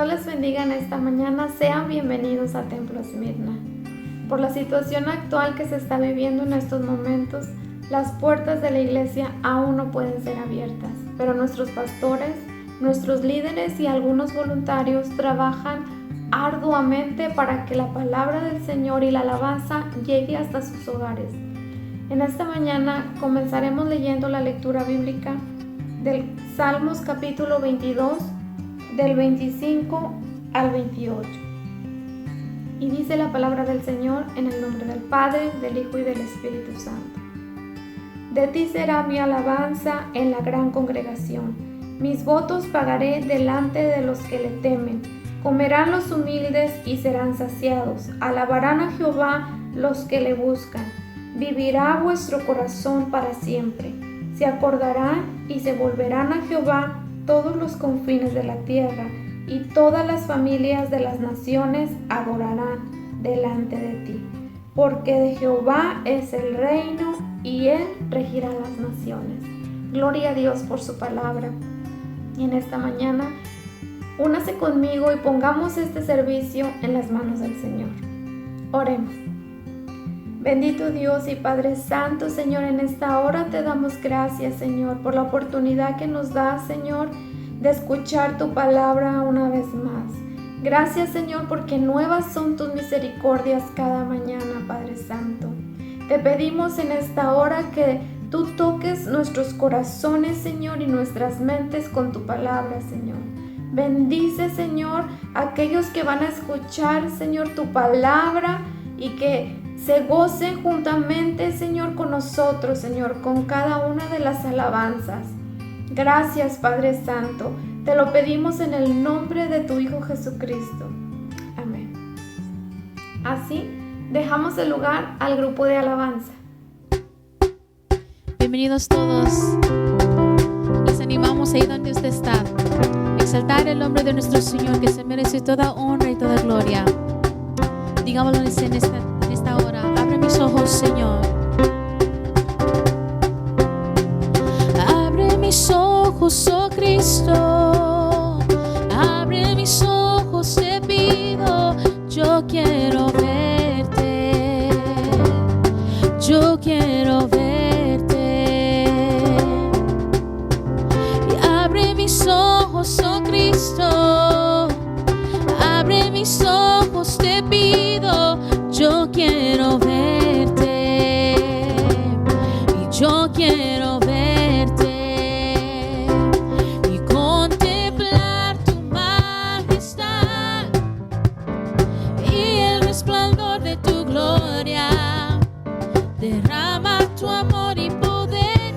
Dios les bendiga en esta mañana. Sean bienvenidos a Templo Esmirna. Por la situación actual que se está viviendo en estos momentos, las puertas de la iglesia aún no pueden ser abiertas, pero nuestros pastores, nuestros líderes y algunos voluntarios trabajan arduamente para que la palabra del Señor y la alabanza llegue hasta sus hogares. En esta mañana comenzaremos leyendo la lectura bíblica del Salmos capítulo 22, del 25 al 28. Y dice la palabra del Señor en el nombre del Padre, del Hijo y del Espíritu Santo. De ti será mi alabanza en la gran congregación. Mis votos pagaré delante de los que le temen. Comerán los humildes y serán saciados. Alabarán a Jehová los que le buscan. Vivirá vuestro corazón para siempre. Se acordarán y se volverán a Jehová todos los confines de la tierra, y todas las familias de las naciones adorarán delante de ti. Porque de Jehová es el reino, y Él regirá las naciones. Gloria a Dios por su palabra. Y en esta mañana, únase conmigo y pongamos este servicio en las manos del Señor. Oremos. Bendito Dios y Padre Santo, Señor, en esta hora te damos gracias, Señor, por la oportunidad que nos das, Señor, de escuchar tu palabra una vez más. Gracias, Señor, porque nuevas son tus misericordias cada mañana, Padre Santo. Te pedimos en esta hora que tú toques nuestros corazones, Señor, y nuestras mentes con tu palabra, Señor. Bendice, Señor, a aquellos que van a escuchar, Señor, tu palabra y que se gocen juntamente, Señor, con nosotros, Señor, con cada una de las alabanzas. Gracias, Padre Santo. Te lo pedimos en el nombre de tu Hijo Jesucristo. Amén. Así, dejamos el lugar al grupo de alabanza. Bienvenidos todos. Les animamos ahí donde usted está. Exaltar el nombre de nuestro Señor, que se merece toda honra y toda gloria. Digámoslo en esta hora. Abre mis ojos, Señor. Abre mis ojos, oh Cristo. Abre mis ojos, te pido. Yo quiero verte. Yo quiero verte. Y abre mis ojos, oh Cristo. Abre mis ojos, te pido. Yo quiero verte, y yo quiero verte, y contemplar tu majestad y el resplandor de tu gloria. Derrama tu amor y poder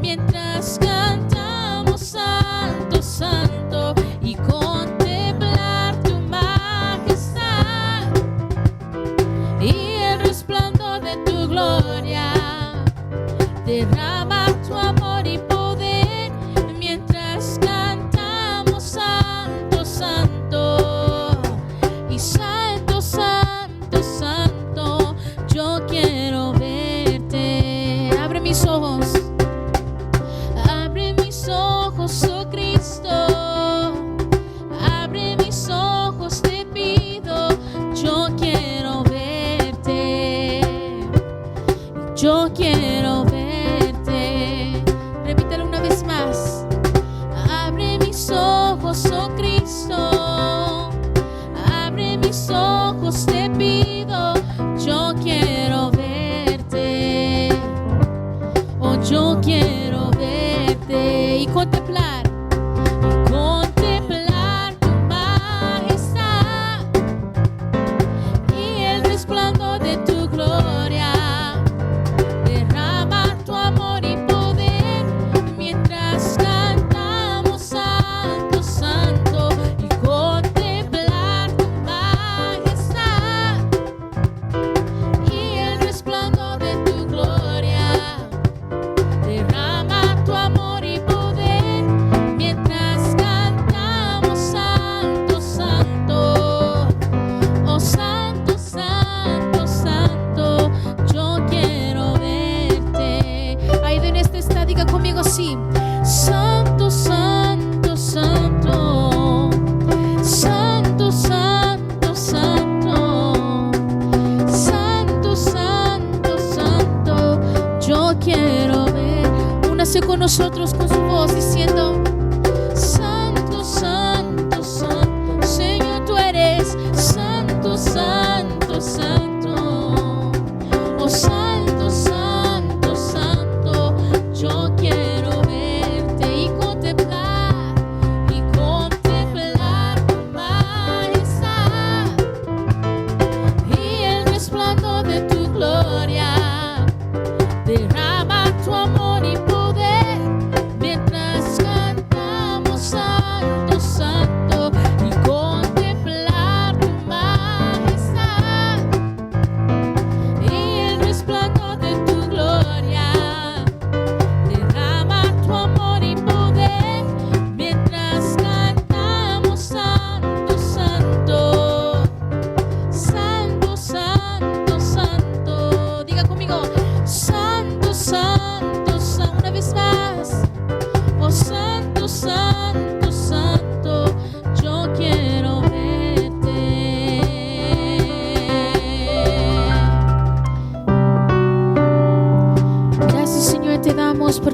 mientras cantamos Santo, Santo, y contemplar tu majestad y el resplandor de tu gloria. Derrama tu amor y poder mientras cantamos Santo, Santo, y Santo, Santo, Santo. Yo quiero verte. Abre mis ojos. Abre mis ojos, oh Cristo. Abre mis ojos, te pido. Yo quiero verte. Yo quiero verte. Repítelo una vez más. Abre mis ojos, oh Cristo. Abre mis ojos, te pido. Yo quiero verte. Oh, yo quiero verte y contemplar tu majestad y el resplandor de tu gloria. Derrama tu amor y poder mientras cantamos Santo, Santo, y contemplar tu majestad y el resplandor de tu gloria. Derrama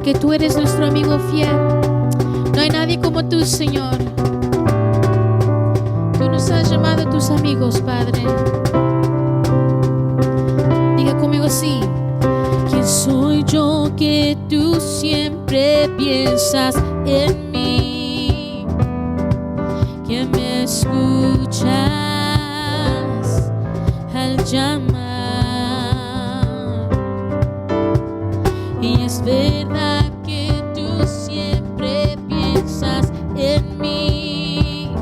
porque tú eres nuestro amigo fiel. No hay nadie como tú, Señor. Tú nos has llamado a tus amigos, Padre. Diga conmigo así: ¿quién soy yo que tú siempre piensas en mí? Que me escuchas al llamar. Y es verdad que tú siempre piensas en mí.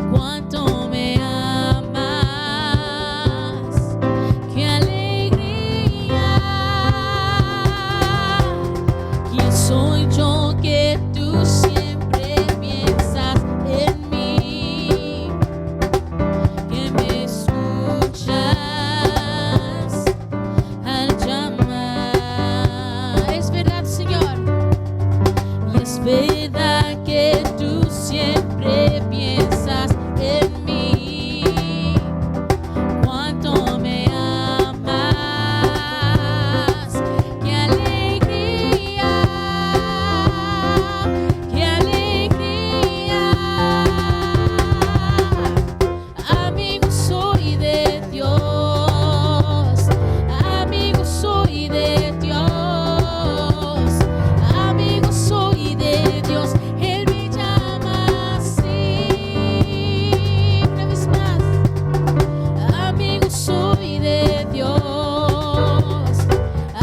Cuánto me amas, qué alegría. ¿Quién soy yo que tú siempre piensas en mí? Que me escuchas al llamar. Es verdad, Señor. Y es verdad que tú siempre piensas en mí. Cuánto me amas, qué alegría, qué alegría. Amigo soy de Dios, amigo soy de Dios, amigo soy de Dios. Él me llama así. Una vez más. Amigo soy de Dios,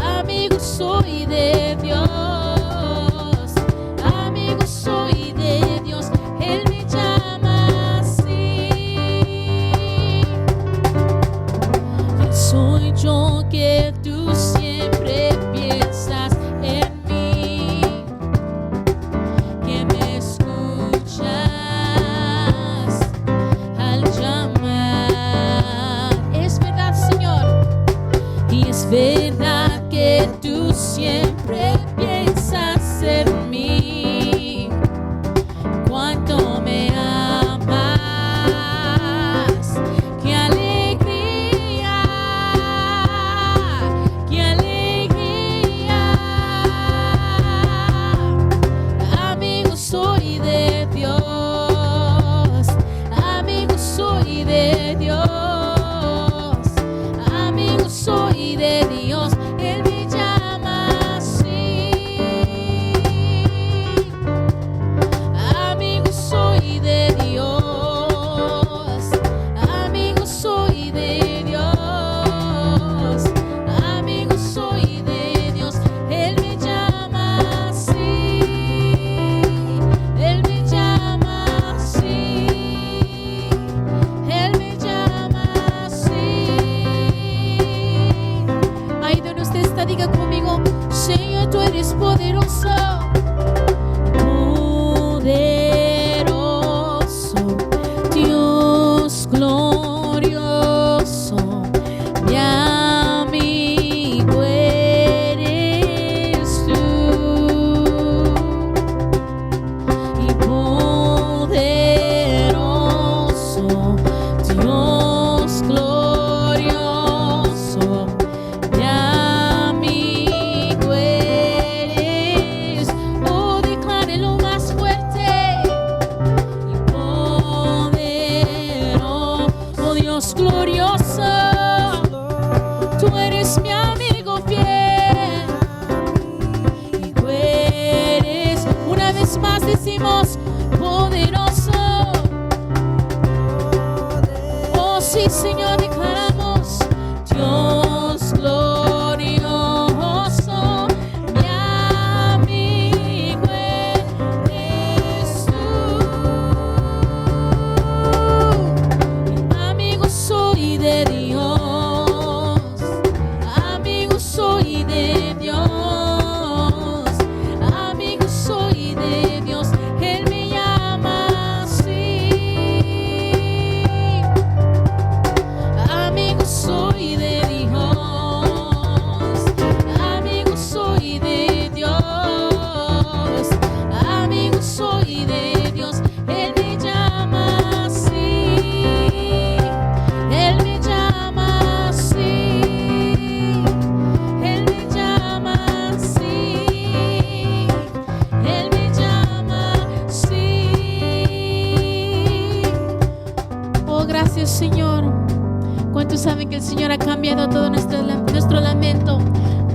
amigo soy de Dios, amigo soy de Dios. Él me llama así. ¿Quién soy yo que tú siempre piensas en mí? Que me escuchas al llamar. Es verdad, Señor. Y es verdad que tú siempre piensas en mí. Cuánto me amas, qué alegría, qué alegría. Amigo soy de Dios, amigo soy de Dios, amigo soy de Dios. Él me llama así. Amigo soy de Dios, amigo soy de Dios, amigo soy de Dios. Él me llama así. Él me llama así. Él me llama así. Ahí donde usted está, diga conmigo: Señor, tú eres poderoso. Poderoso, Dios glorioso, mi amigo eres tú. Y poderoso, Dios glorioso, mi amigo eres. Oh, declárelo más fuerte. Y poderoso, Dios glorioso, tú eres mi amigo fiel. Y tú eres, una vez más decimos, poderoso. Oh sí, Señor, declaramos: Dios glorioso, mi amigo eres tú. Amigo soy de Dios, amigo soy de Dios, amigo soy de Dios. Él me llama así. Gracias, Señor. ¿Cuántos saben que el Señor ha cambiado todo nuestro lamento?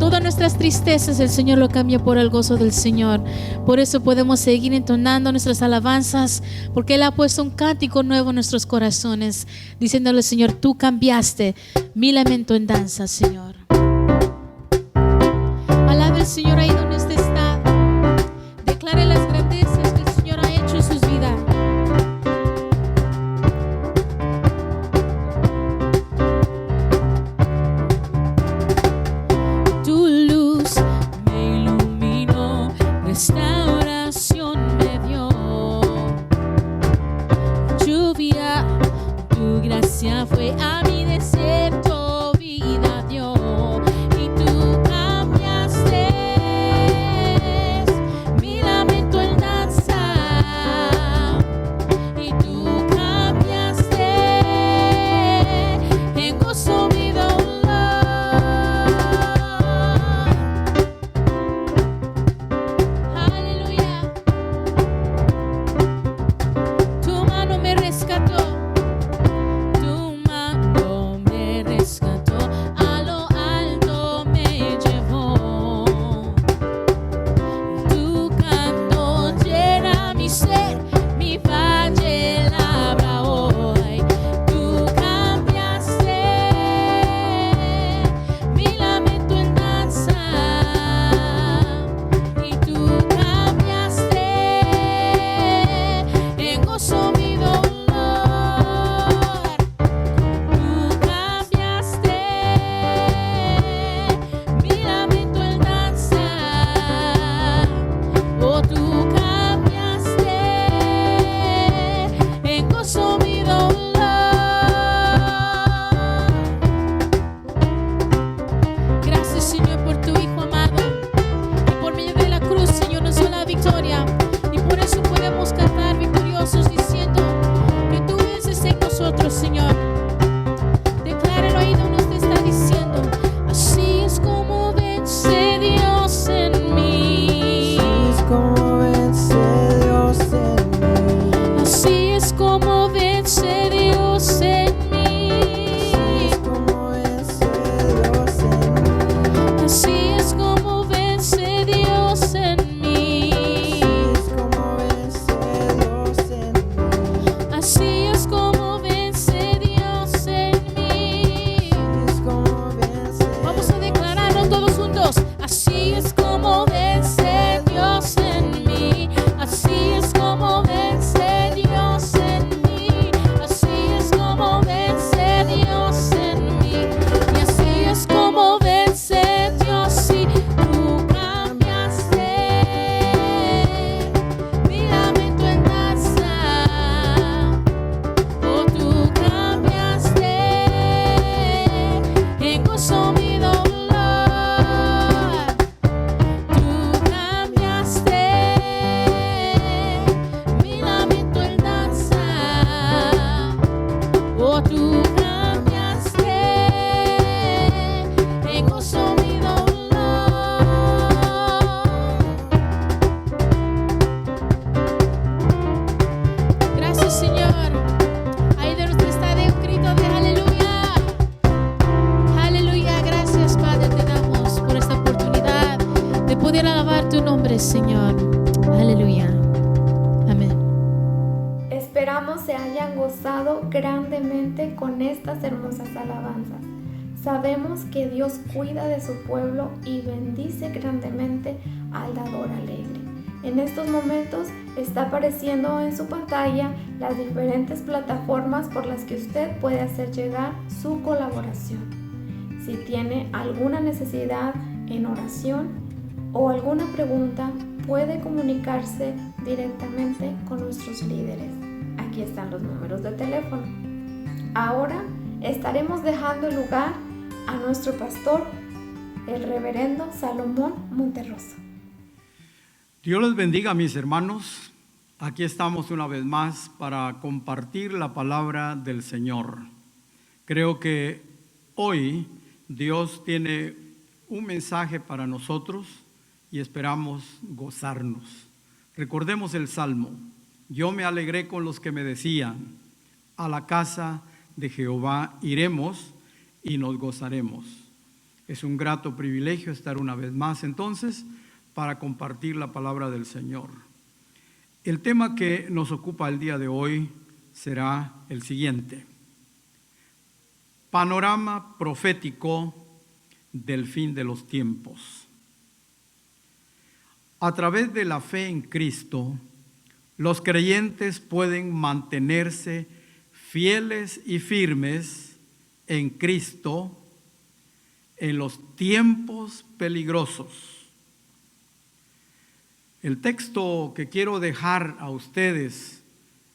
Todas nuestras tristezas el Señor lo cambia por el gozo del Señor. Por eso podemos seguir entonando nuestras alabanzas, porque Él ha puesto un cántico nuevo en nuestros corazones, diciéndole: Señor, tú cambiaste mi lamento en danza, Señor. Alabe al Señor ahí donde usted está. Declare las grandezas que el Señor ha hecho en sus vidas. Tu luz me iluminó, restauración me dio. Lluvia, tu gracia fue a mi desierto, vida dio. Y tú cambiaste mi lamento en danza. Y tú cambiaste en gozo mi dolor. Aleluya. Tu mano me rescató. Tu mano me rescató, a lo alto me llevó. Tu canto llena mi ser, mi valle labra hoy. Tú cambiaste mi lamento en danza. Y tú cambiaste en gozo mi dolor. Tú cambiaste mi lamento en danza. Oh, tú cambiaste en gozo mi dolor. Gracias, Señor, por tu Hijo amado, que por medio de la cruz, Señor, nos dio la victoria. Y por eso podemos cantar victoriosos diciendo que tú vences en nosotros, Señor. Declárelo ahí donde usted está diciendo: así es como vence Dios en mí. Es como vence Dios en mí. Así es como vence Dios en mí. Es como vence Dios en mí. Así es como vence Dios en mí. Es como vence Dios en mí. Así es como vence Dios en mí. Es como vence. Vamos a declararlo todos juntos. Así es como vence Dios en mí. Así es como vence Dios en mí. Así es como vence Dios en mí. Y así es como vence Dios. Si tú cambiaste mi lamento en danza. Oh, tú cambiaste en gozo mi dolor. Tú cambiaste mi lamento en danza. Oh, tú cambiaste en gozo mi dolor. Gracias, Señor. Ahí de nuestro estadio un grito de aleluya. Aleluya. Gracias, Padre, te damos por esta oportunidad de poder alabar tu nombre, Señor. Aleluya. Amén. Esperamos se hayan gozado grandemente con estas hermosas alabanzas. Sabemos que Dios cuida de su pueblo y bendice grandemente al dador alegre. En estos momentos está apareciendo en su pantalla las diferentes plataformas por las que usted puede hacer llegar su colaboración. Si tiene alguna necesidad en oración o alguna pregunta, puede comunicarse directamente con nuestros líderes. Aquí están los números de teléfono. Ahora estaremos dejando el lugar a nuestro pastor, el reverendo Salomón Monterroso. Dios les bendiga, mis hermanos. Aquí estamos una vez más para compartir la palabra del Señor. Creo que hoy Dios tiene un mensaje para nosotros y esperamos gozarnos. Recordemos el Salmo: yo me alegré con los que me decían, a la casa de Jehová iremos y nos gozaremos. Es un grato privilegio estar una vez más entonces para compartir la palabra del Señor. El tema que nos ocupa el día de hoy será el siguiente: panorama profético del fin de los tiempos. A través de la fe en Cristo, los creyentes pueden mantenerse fieles y firmes en Cristo en los tiempos peligrosos. El texto que quiero dejar a ustedes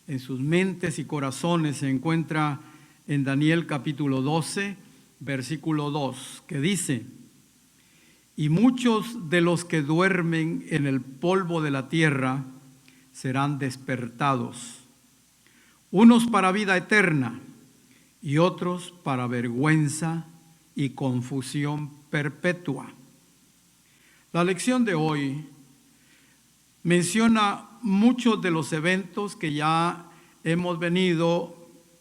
en sus mentes y corazones se encuentra en Daniel capítulo 12, versículo 2, que dice: y muchos de los que duermen en el polvo de la tierra serán despertados, unos para vida eterna y otros para vergüenza y confusión perpetua. La lección de hoy menciona muchos de los eventos que ya hemos venido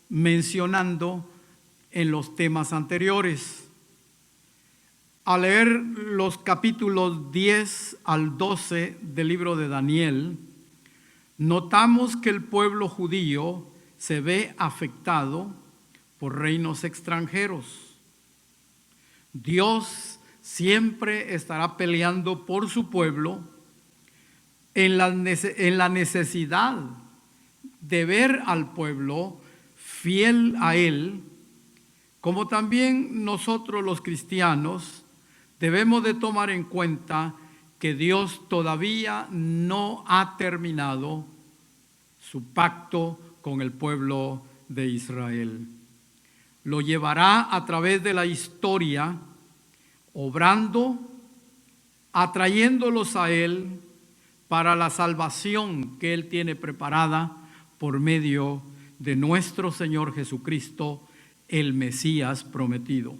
mencionando en los temas anteriores. Al leer los capítulos 10 al 12 del libro de Daniel, notamos que el pueblo judío se ve afectado por reinos extranjeros. Dios siempre estará peleando por su pueblo en la necesidad de ver al pueblo fiel a Él, como también nosotros los cristianos debemos de tomar en cuenta que Dios todavía no ha terminado su pacto con el pueblo de Israel. Lo llevará a través de la historia, obrando, atrayéndolos a Él para la salvación que Él tiene preparada por medio de nuestro Señor Jesucristo, el Mesías prometido.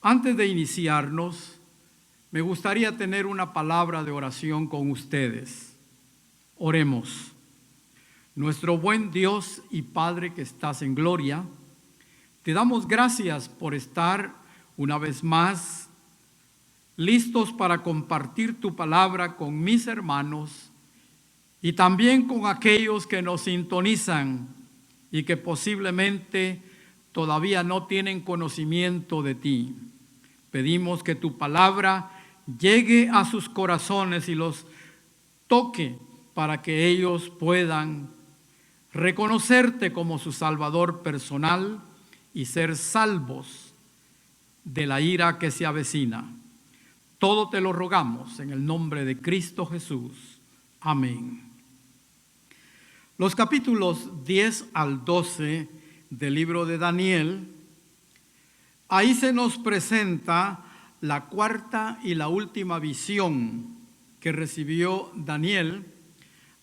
Antes de iniciarnos, me gustaría tener una palabra de oración con ustedes. Oremos. Nuestro buen Dios y Padre que estás en gloria, te damos gracias por estar una vez más listos para compartir tu palabra con mis hermanos y también con aquellos que nos sintonizan y que posiblemente todavía no tienen conocimiento de ti. Pedimos que tu palabra llegue a sus corazones y los toque para que ellos puedan reconocerte como su Salvador personal y ser salvos de la ira que se avecina. Todo te lo rogamos en el nombre de Cristo Jesús. Amén. Los capítulos 10 al 12 del libro de Daniel, ahí se nos presenta la cuarta y la última visión que recibió Daniel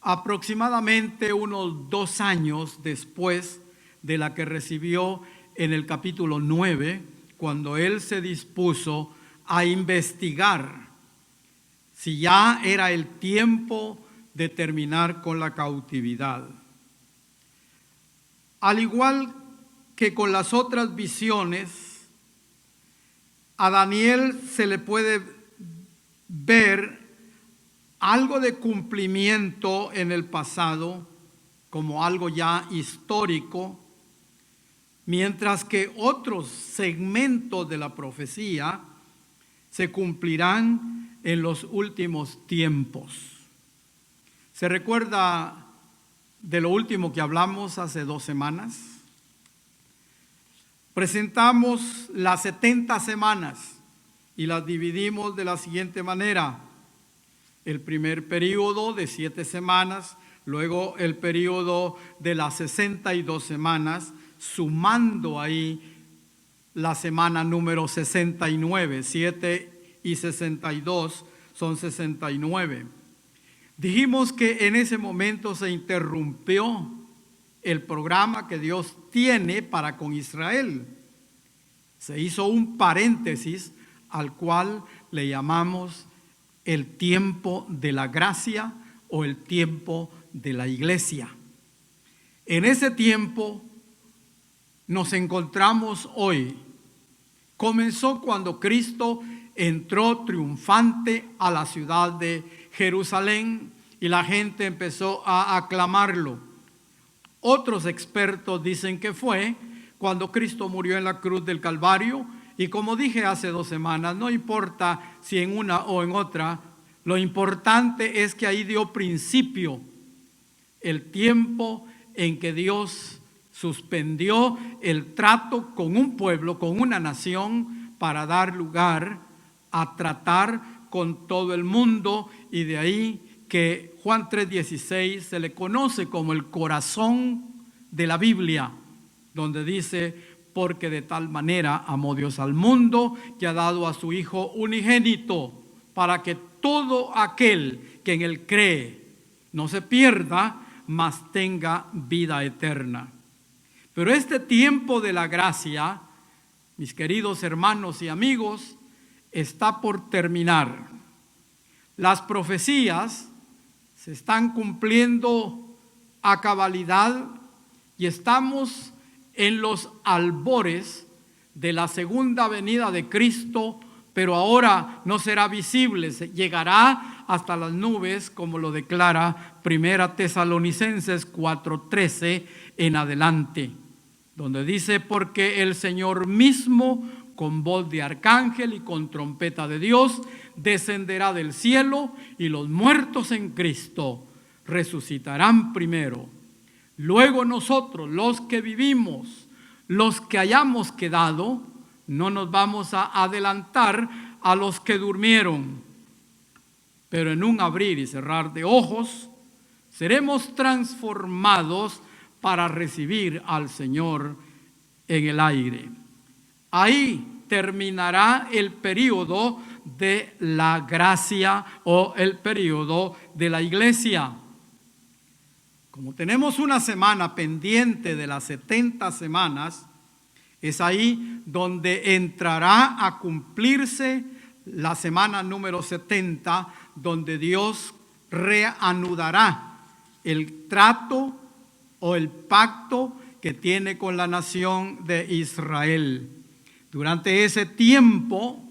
aproximadamente unos 2 años después de la que recibió en el capítulo 9, cuando él se dispuso a investigar si ya era el tiempo de terminar con la cautividad. Al igual que con las otras visiones, a Daniel se le puede ver algo de cumplimiento en el pasado como algo ya histórico, mientras que otros segmentos de la profecía se cumplirán en los últimos tiempos. ¿Se recuerda de lo último que hablamos hace 2 semanas? Presentamos las 70 semanas y las dividimos de la siguiente manera: el primer periodo de 7 semanas, luego el periodo de las 62 semanas, sumando ahí la semana número 69, 7 y 62 son 69. Dijimos que en ese momento se interrumpió el programa que Dios tiene para con Israel. Se hizo un paréntesis al cual le llamamos el tiempo de la gracia o el tiempo de la iglesia. En ese tiempo, nos encontramos hoy comenzó cuando Cristo entró triunfante a la ciudad de Jerusalén y la gente empezó a aclamarlo. Otros expertos dicen que fue cuando Cristo murió en la cruz del Calvario, y como dije hace 2 semanas, no importa si en una o en otra, lo importante es que ahí dio principio el tiempo en que Dios suspendió el trato con un pueblo, con una nación, para dar lugar a tratar con todo el mundo, y de ahí que Juan 3:16 se le conoce como el corazón de la Biblia, donde dice: porque de tal manera amó Dios al mundo que ha dado a su Hijo unigénito, para que todo aquel que en él cree no se pierda, mas tenga vida eterna. Pero este tiempo de la gracia, mis queridos hermanos y amigos, está por terminar. Las profecías se están cumpliendo a cabalidad y estamos en los albores de la segunda venida de Cristo, pero ahora no será visible, llegará hasta las nubes, como lo declara 1 Tesalonicenses 4:13 en adelante, donde dice: porque el Señor mismo, con voz de arcángel y con trompeta de Dios, descenderá del cielo, y los muertos en Cristo resucitarán primero. Luego nosotros, los que vivimos, los que hayamos quedado, no nos vamos a adelantar a los que durmieron, pero en un abrir y cerrar de ojos seremos transformados para recibir al Señor en el aire. Ahí terminará el periodo de la gracia o el periodo de la iglesia. Como tenemos una semana pendiente de las 70 semanas, es ahí donde entrará a cumplirse la semana número 70, donde Dios reanudará el trato o el pacto que tiene con la nación de Israel. Durante ese tiempo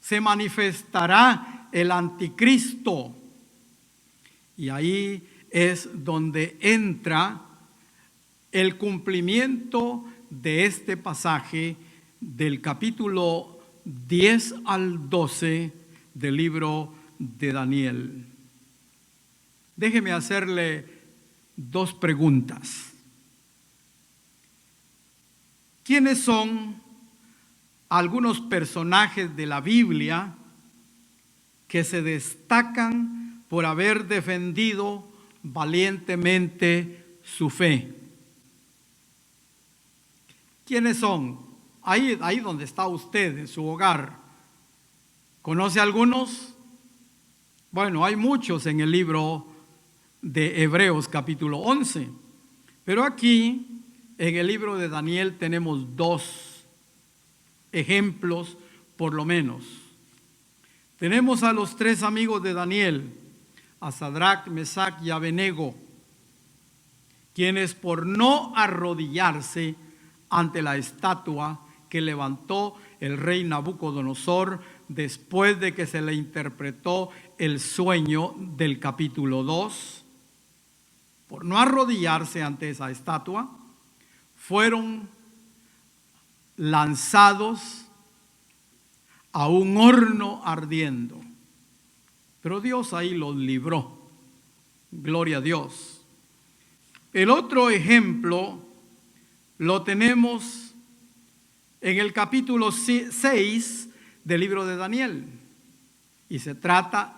se manifestará el anticristo, y ahí es donde entra el cumplimiento de este pasaje del capítulo 10 al 12 del libro de Daniel. Déjeme hacerle 2 preguntas. ¿Quiénes son algunos personajes de la Biblia que se destacan por haber defendido valientemente su fe? ¿Quiénes son? Ahí donde está usted, en su hogar. ¿Conoce algunos? Bueno, hay muchos en el libro de Hebreos capítulo 11, pero aquí en el libro de Daniel tenemos 2 ejemplos por lo menos. Tenemos a los 3 amigos de Daniel, a Sadrach, Mesach y Abednego, quienes por no arrodillarse ante la estatua que levantó el rey Nabucodonosor después de que se le interpretó el sueño del capítulo 2, por no arrodillarse ante esa estatua, fueron lanzados a un horno ardiendo. Pero Dios ahí los libró. Gloria a Dios. El otro ejemplo lo tenemos en el capítulo 6 del libro de Daniel. Y se trata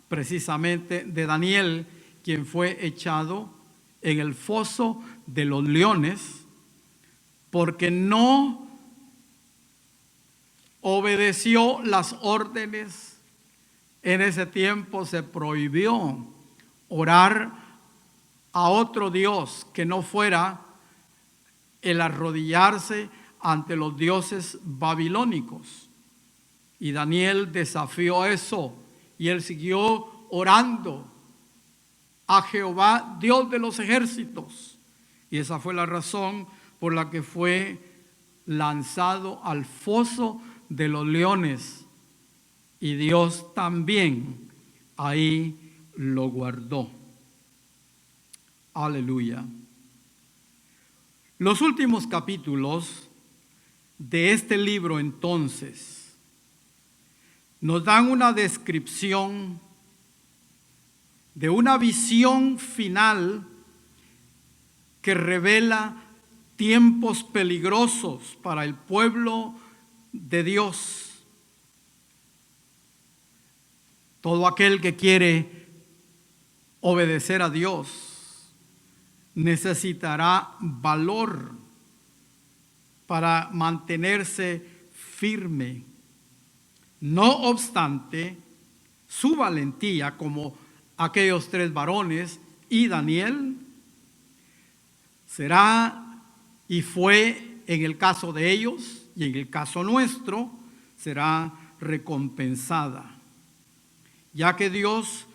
precisamente de Daniel, quien fue echado en el foso de los leones porque no obedeció las órdenes. En ese tiempo se prohibió orar a otro Dios que no fuera el arrodillarse ante los dioses babilónicos. Y Daniel desafió eso, y él siguió orando a Jehová, Dios de los ejércitos. Y esa fue la razón por la que fue lanzado al foso de los leones, y Dios también ahí lo guardó. Aleluya. Los últimos capítulos de este libro entonces nos dan una descripción de una visión final que revela tiempos peligrosos para el pueblo de Dios. Todo aquel que quiere obedecer a Dios necesitará valor para mantenerse firme. No obstante, su valentía, como aquellos 3 varones y Daniel, será y fue en el caso de ellos y en el caso nuestro, será recompensada, ya que Dios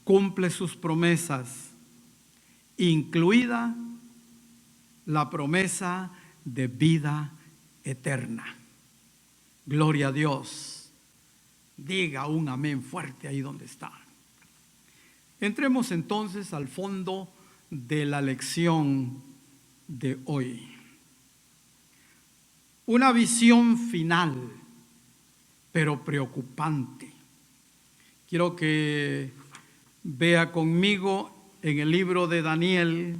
cumple sus promesas, incluida la promesa de vida eterna. Gloria a Dios. Diga un amén fuerte ahí donde está. Entremos entonces al fondo de la lección de hoy. Una visión final, pero preocupante. Quiero que vea conmigo en el libro de Daniel,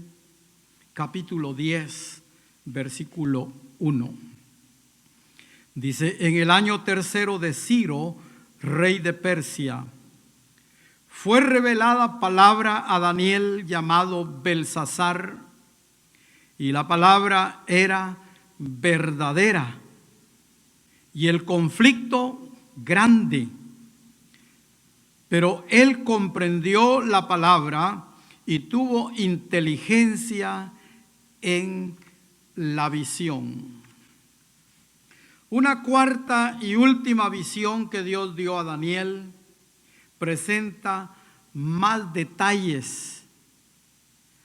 capítulo 10, versículo 1. Dice: en el año 3 de Ciro, rey de Persia, fue revelada palabra a Daniel llamado Belsasar, y la palabra era verdadera y el conflicto grande. Pero él comprendió la palabra y tuvo inteligencia en la visión. Una cuarta y última visión que Dios dio a Daniel presenta más detalles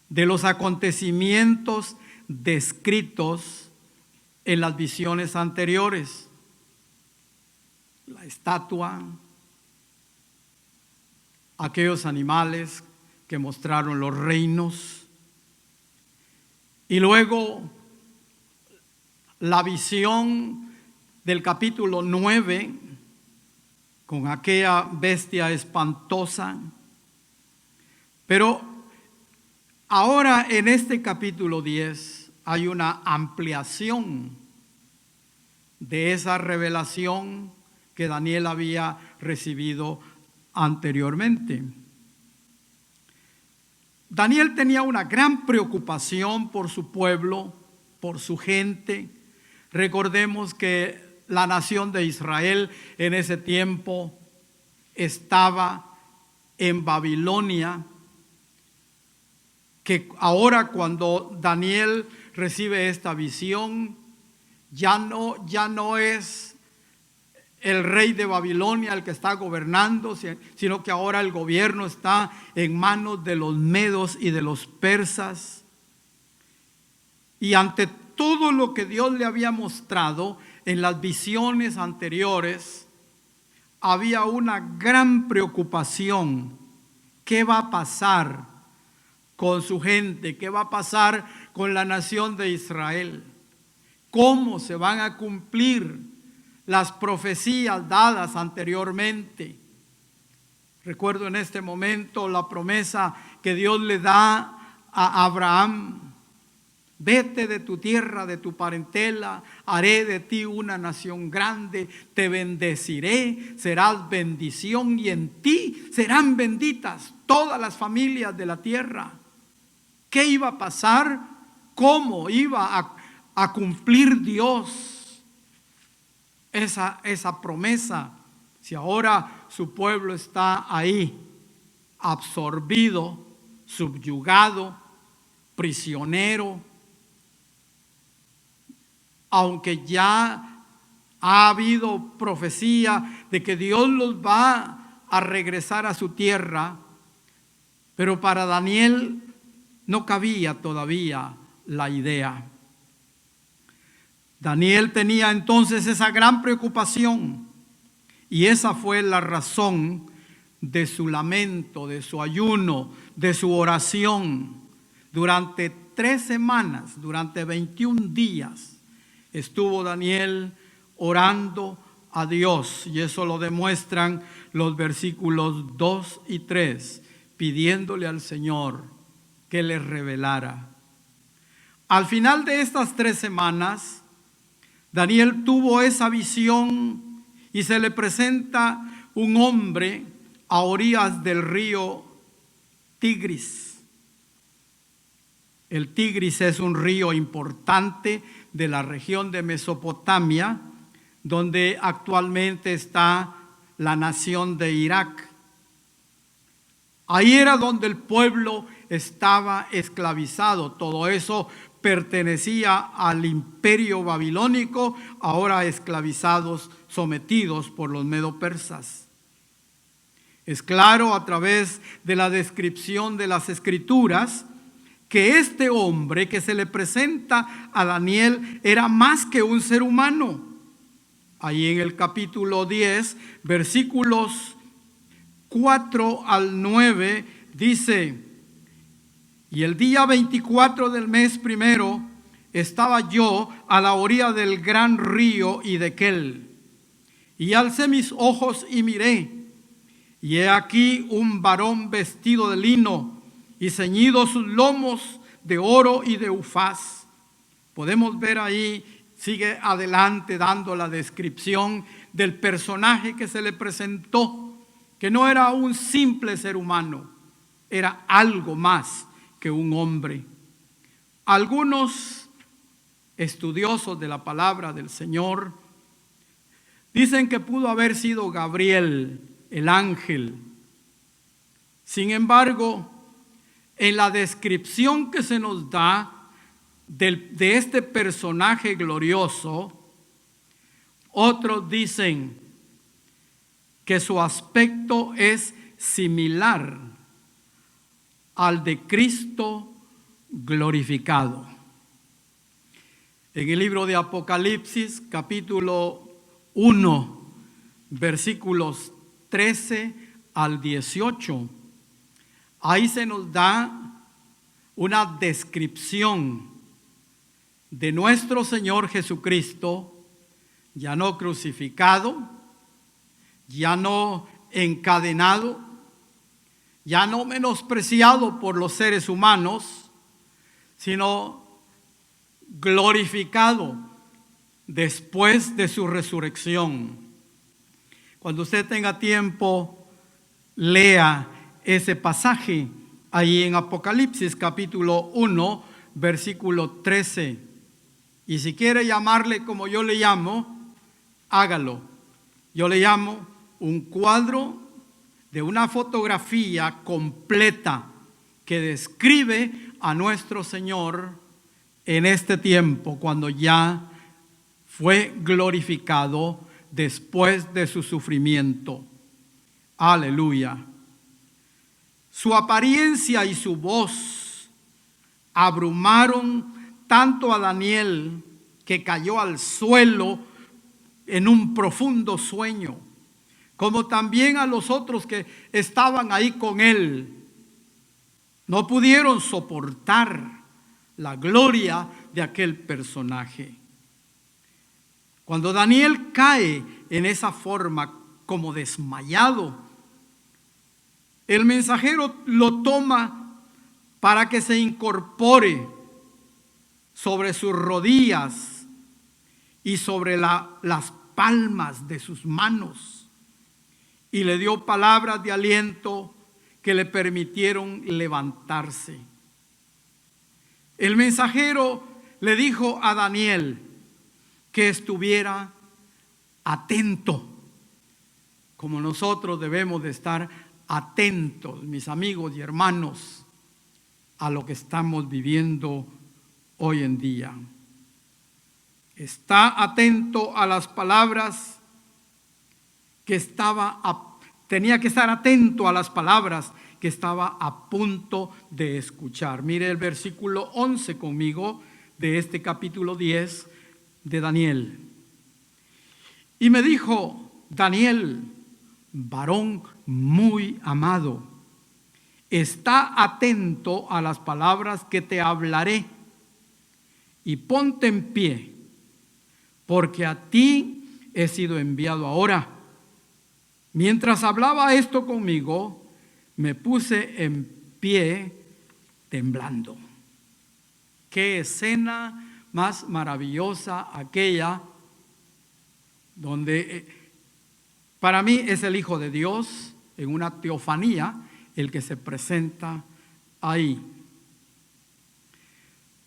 de los acontecimientos descritos en las visiones anteriores. La estatua, aquellos animales que mostraron los reinos, y luego la visión del capítulo 9 con aquella bestia espantosa. Pero ahora en este capítulo 10 hay una ampliación de esa revelación que Daniel había recibido anteriormente. Daniel tenía una gran preocupación por su pueblo, por su gente. Recordemos que la nación de Israel en ese tiempo estaba en Babilonia, que ahora cuando Daniel recibe esta visión, ya no es el rey de Babilonia el que está gobernando, sino que ahora el gobierno está en manos de los medos y de los persas. Y ante todo lo que Dios le había mostrado en las visiones anteriores, había una gran preocupación. ¿Qué va a pasar con su gente? ¿Qué va a pasar con la nación de Israel? ¿Cómo se van a cumplir las profecías dadas anteriormente? Recuerdo en este momento la promesa que Dios le da a Abraham: vete de tu tierra, de tu parentela, haré de ti una nación grande, te bendeciré, serás bendición y en ti serán benditas todas las familias de la tierra. ¿Qué iba a pasar? ¿Cómo iba a cumplir Dios esa promesa? Si ahora su pueblo está ahí, absorbido, subyugado, prisionero, aunque ya ha habido profecía de que Dios los va a regresar a su tierra, pero para Daniel no cabía todavía la idea. Daniel tenía entonces esa gran preocupación y esa fue la razón de su lamento, de su ayuno, de su oración. Durante 3 semanas, durante 21 días, estuvo Daniel orando a Dios, y eso lo demuestran los versículos 2 y 3, pidiéndole al Señor que le revelara. Al final de estas 3 semanas, Daniel tuvo esa visión y se le presenta un hombre a orillas del río Tigris. El Tigris es un río importante de la región de Mesopotamia, donde actualmente está la nación de Irak. Ahí era donde el pueblo estaba esclavizado. Todo eso pertenecía al imperio babilónico, ahora esclavizados, sometidos por los medo-persas. Es claro a través de la descripción de las escrituras que este hombre que se le presenta a Daniel era más que un ser humano. Ahí en el capítulo 10, versículos 4 al 9, dice: y el día 24 del mes primero estaba yo a la orilla del gran río Hiddekel, y alcé mis ojos y miré, y he aquí un varón vestido de lino y ceñido sus lomos de oro y de ufaz. Podemos ver ahí, sigue adelante dando la descripción del personaje que se le presentó, que no era un simple ser humano, era algo más que un hombre. Algunos estudiosos de la palabra del Señor dicen que pudo haber sido Gabriel, el ángel. Sin embargo, en la descripción que se nos da de este personaje glorioso, otros dicen que su aspecto es similar al de Cristo glorificado. En el libro de Apocalipsis, capítulo 1, versículos 13 al 18, ahí se nos da una descripción de nuestro Señor Jesucristo, ya no crucificado, ya no encadenado, ya no menospreciado por los seres humanos, sino glorificado después de su resurrección. Cuando usted tenga tiempo, lea ese pasaje ahí en Apocalipsis capítulo 1, versículo 13. Y si quiere llamarle como yo le llamo, hágalo. Yo le llamo un cuadro de una fotografía completa que describe a nuestro Señor en este tiempo, cuando ya fue glorificado después de su sufrimiento. Aleluya. Su apariencia y su voz abrumaron tanto a Daniel, que cayó al suelo en un profundo sueño, como también a los otros que estaban ahí con él. No pudieron soportar la gloria de aquel personaje. Cuando Daniel cae en esa forma como desmayado, el mensajero lo toma para que se incorpore sobre sus rodillas y sobre las palmas de sus manos, y le dio palabras de aliento que le permitieron levantarse. El mensajero le dijo a Daniel que estuviera atento, como nosotros debemos de estar atentos, mis amigos y hermanos, a lo que estamos viviendo hoy en día. Está atento a las palabras que tenía que estar atento a las palabras que estaba a punto de escuchar. Mire el versículo 11 conmigo de este capítulo 10 de Daniel. Y me dijo: Daniel, varón muy amado, está atento a las palabras que te hablaré y ponte en pie, porque a ti he sido enviado ahora. Mientras hablaba esto conmigo, me puse en pie temblando. Qué escena más maravillosa aquella, donde para mí es el Hijo de Dios en una teofanía el que se presenta ahí.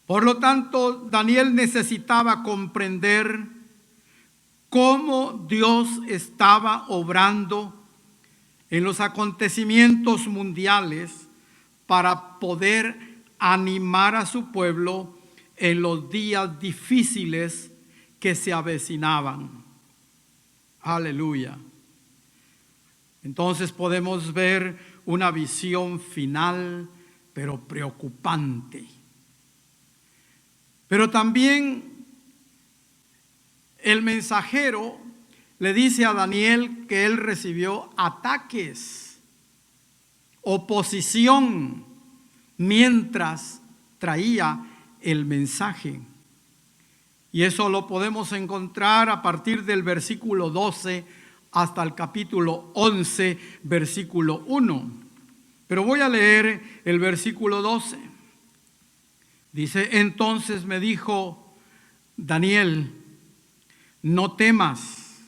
Por lo tanto, Daniel necesitaba comprender cómo Dios estaba obrando en los acontecimientos mundiales para poder animar a su pueblo en los días difíciles que se avecinaban. Aleluya. Entonces podemos ver una visión final, pero preocupante. Pero también el mensajero le dice a Daniel que él recibió ataques, oposición, mientras traía el mensaje. Y eso lo podemos encontrar a partir del versículo 12 hasta el capítulo 11, versículo 1. Pero voy a leer el versículo 12. Dice: entonces me dijo: Daniel, no temas,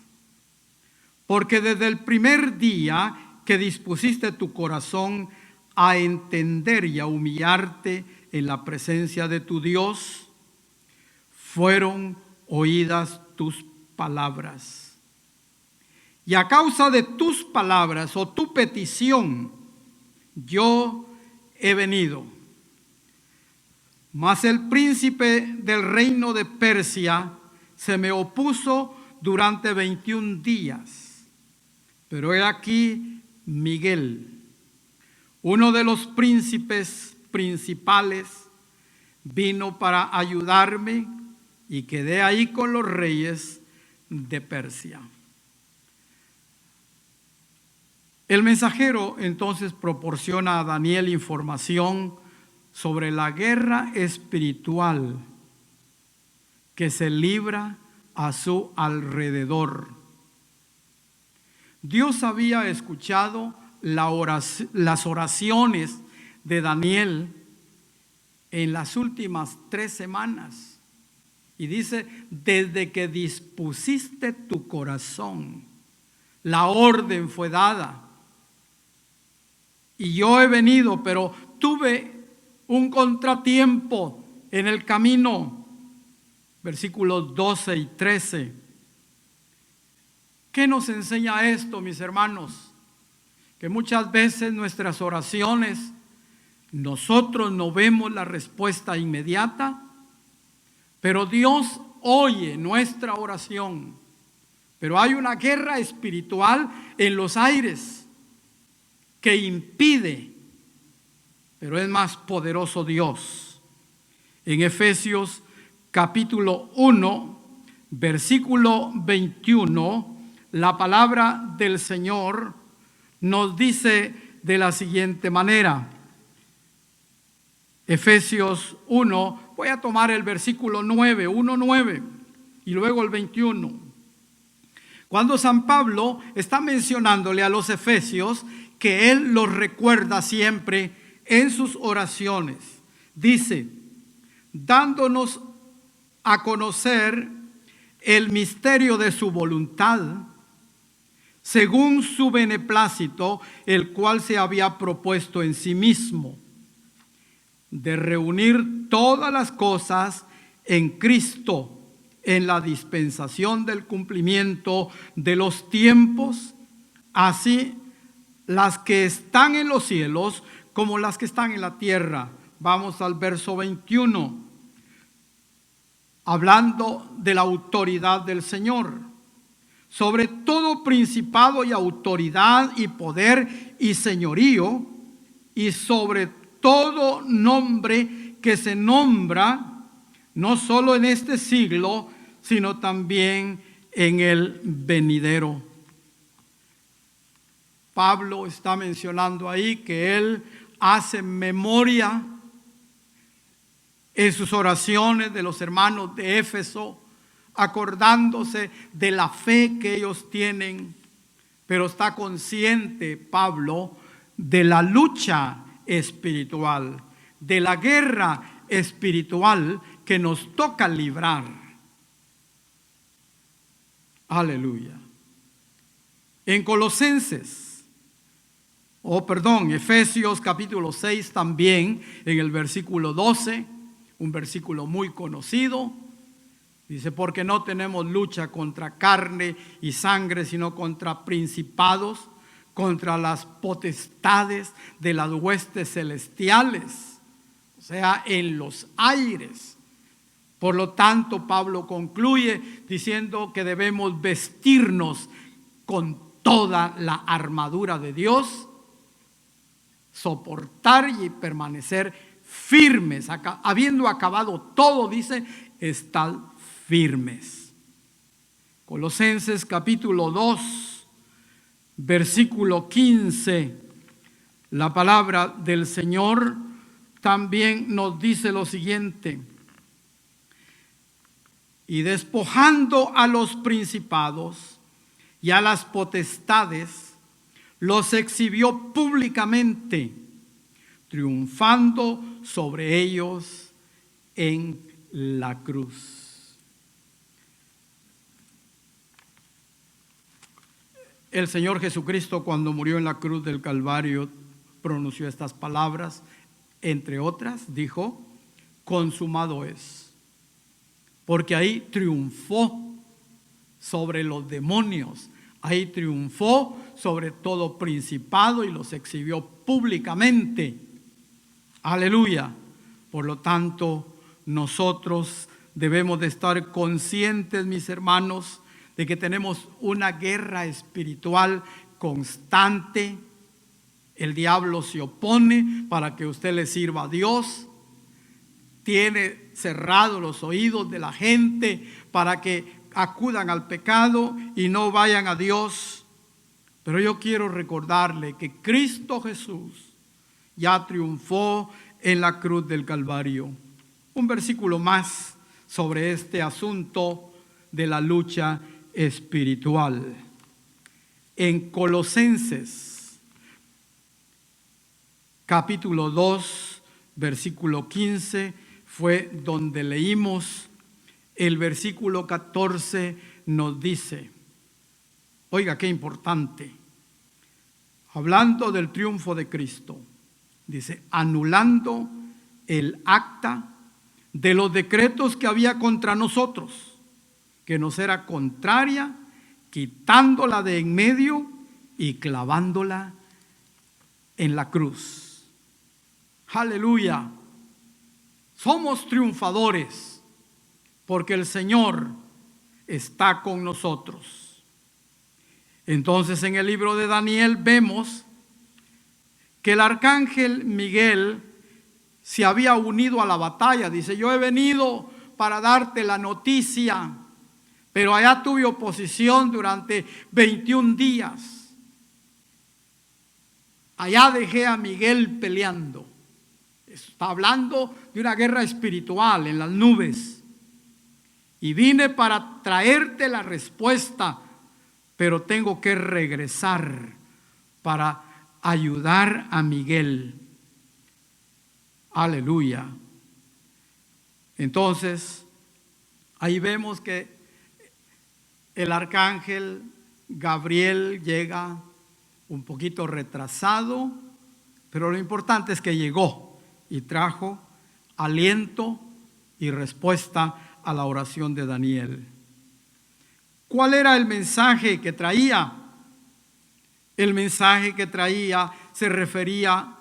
porque desde el primer día que dispusiste tu corazón a entender y a humillarte en la presencia de tu Dios, fueron oídas tus palabras. Y a causa de tus palabras o tu petición, yo he venido. Mas el príncipe del reino de Persia se me opuso durante 21 días. Pero he aquí Miguel, uno de los príncipes principales, vino para ayudarme y quedé ahí con los reyes de Persia. El mensajero entonces proporciona a Daniel información sobre la guerra espiritual que se libra a su alrededor. Dios había escuchado las oraciones de Daniel en las últimas 3 semanas. Y dice: desde que dispusiste tu corazón, la orden fue dada. Y yo he venido, pero tuve un contratiempo en el camino. Versículos 12 y 13. ¿Qué nos enseña esto, mis hermanos? Que muchas veces nuestras oraciones, nosotros no vemos la respuesta inmediata, pero Dios oye nuestra oración. Pero hay una guerra espiritual en los aires que impide, pero es más poderoso Dios. En Efesios capítulo 1, versículo 21, la palabra del Señor nos dice de la siguiente manera. Efesios 1, voy a tomar el versículo 9, 1:9 y luego el 21. Cuando San Pablo está mencionándole a los efesios que él los recuerda siempre en sus oraciones, dice: dándonos a conocer el misterio de su voluntad, según su beneplácito, el cual se había propuesto en sí mismo, de reunir todas las cosas en Cristo, en la dispensación del cumplimiento de los tiempos, así las que están en los cielos como las que están en la tierra. Vamos al verso 21, hablando de la autoridad del Señor, sobre todo principado y autoridad y poder y señorío, y sobre todo nombre que se nombra, no solo en este siglo, sino también en el venidero. Pablo está mencionando ahí que él hace memoria en sus oraciones de los hermanos de Éfeso, acordándose de la fe que ellos tienen, pero está consciente Pablo de la lucha espiritual, de la guerra espiritual que nos toca librar. Aleluya. En Efesios capítulo 6 también, en el versículo 12, un versículo muy conocido, dice: porque no tenemos lucha contra carne y sangre, sino contra principados, contra las potestades de las huestes celestiales, o sea, en los aires. Por lo tanto, Pablo concluye diciendo que debemos vestirnos con toda la armadura de Dios, soportar y permanecer firmes. Habiendo acabado todo, dice, estad firmes. Colosenses capítulo 2, versículo 15, la palabra del Señor también nos dice lo siguiente: y despojando a los principados y a las potestades, los exhibió públicamente, triunfando sobre ellos en la cruz. El Señor Jesucristo, cuando murió en la cruz del Calvario, pronunció estas palabras, entre otras, dijo: consumado es. Porque ahí triunfó sobre los demonios, ahí triunfó sobre todo principado y los exhibió públicamente. Aleluya. Por lo tanto, nosotros debemos de estar conscientes, mis hermanos, de que tenemos una guerra espiritual constante. El diablo se opone para que usted le sirva a Dios. Tiene cerrados los oídos de la gente para que acudan al pecado y no vayan a Dios. Pero yo quiero recordarle que Cristo Jesús ya triunfó en la cruz del Calvario. Un versículo más sobre este asunto de la lucha espiritual. En Colosenses capítulo 2, versículo 15, fue donde leímos. El versículo 14 nos dice, oiga qué importante, hablando del triunfo de Cristo, dice: anulando el acta de los decretos que había contra nosotros, que nos era contraria, quitándola de en medio y clavándola en la cruz. Aleluya. Somos triunfadores porque el Señor está con nosotros. Entonces, en el libro de Daniel vemos que el arcángel Miguel se había unido a la batalla. Dice: yo he venido para darte la noticia, pero allá tuve oposición durante 21 días. Allá dejé a Miguel peleando. Está hablando de una guerra espiritual en las nubes. Y vine para traerte la respuesta, pero tengo que regresar para ayudar a Miguel. Aleluya. Entonces, ahí vemos que el arcángel Gabriel llega un poquito retrasado, pero lo importante es que llegó y trajo aliento y respuesta a la oración de Daniel. ¿Cuál era el mensaje que traía? El mensaje que traía se refería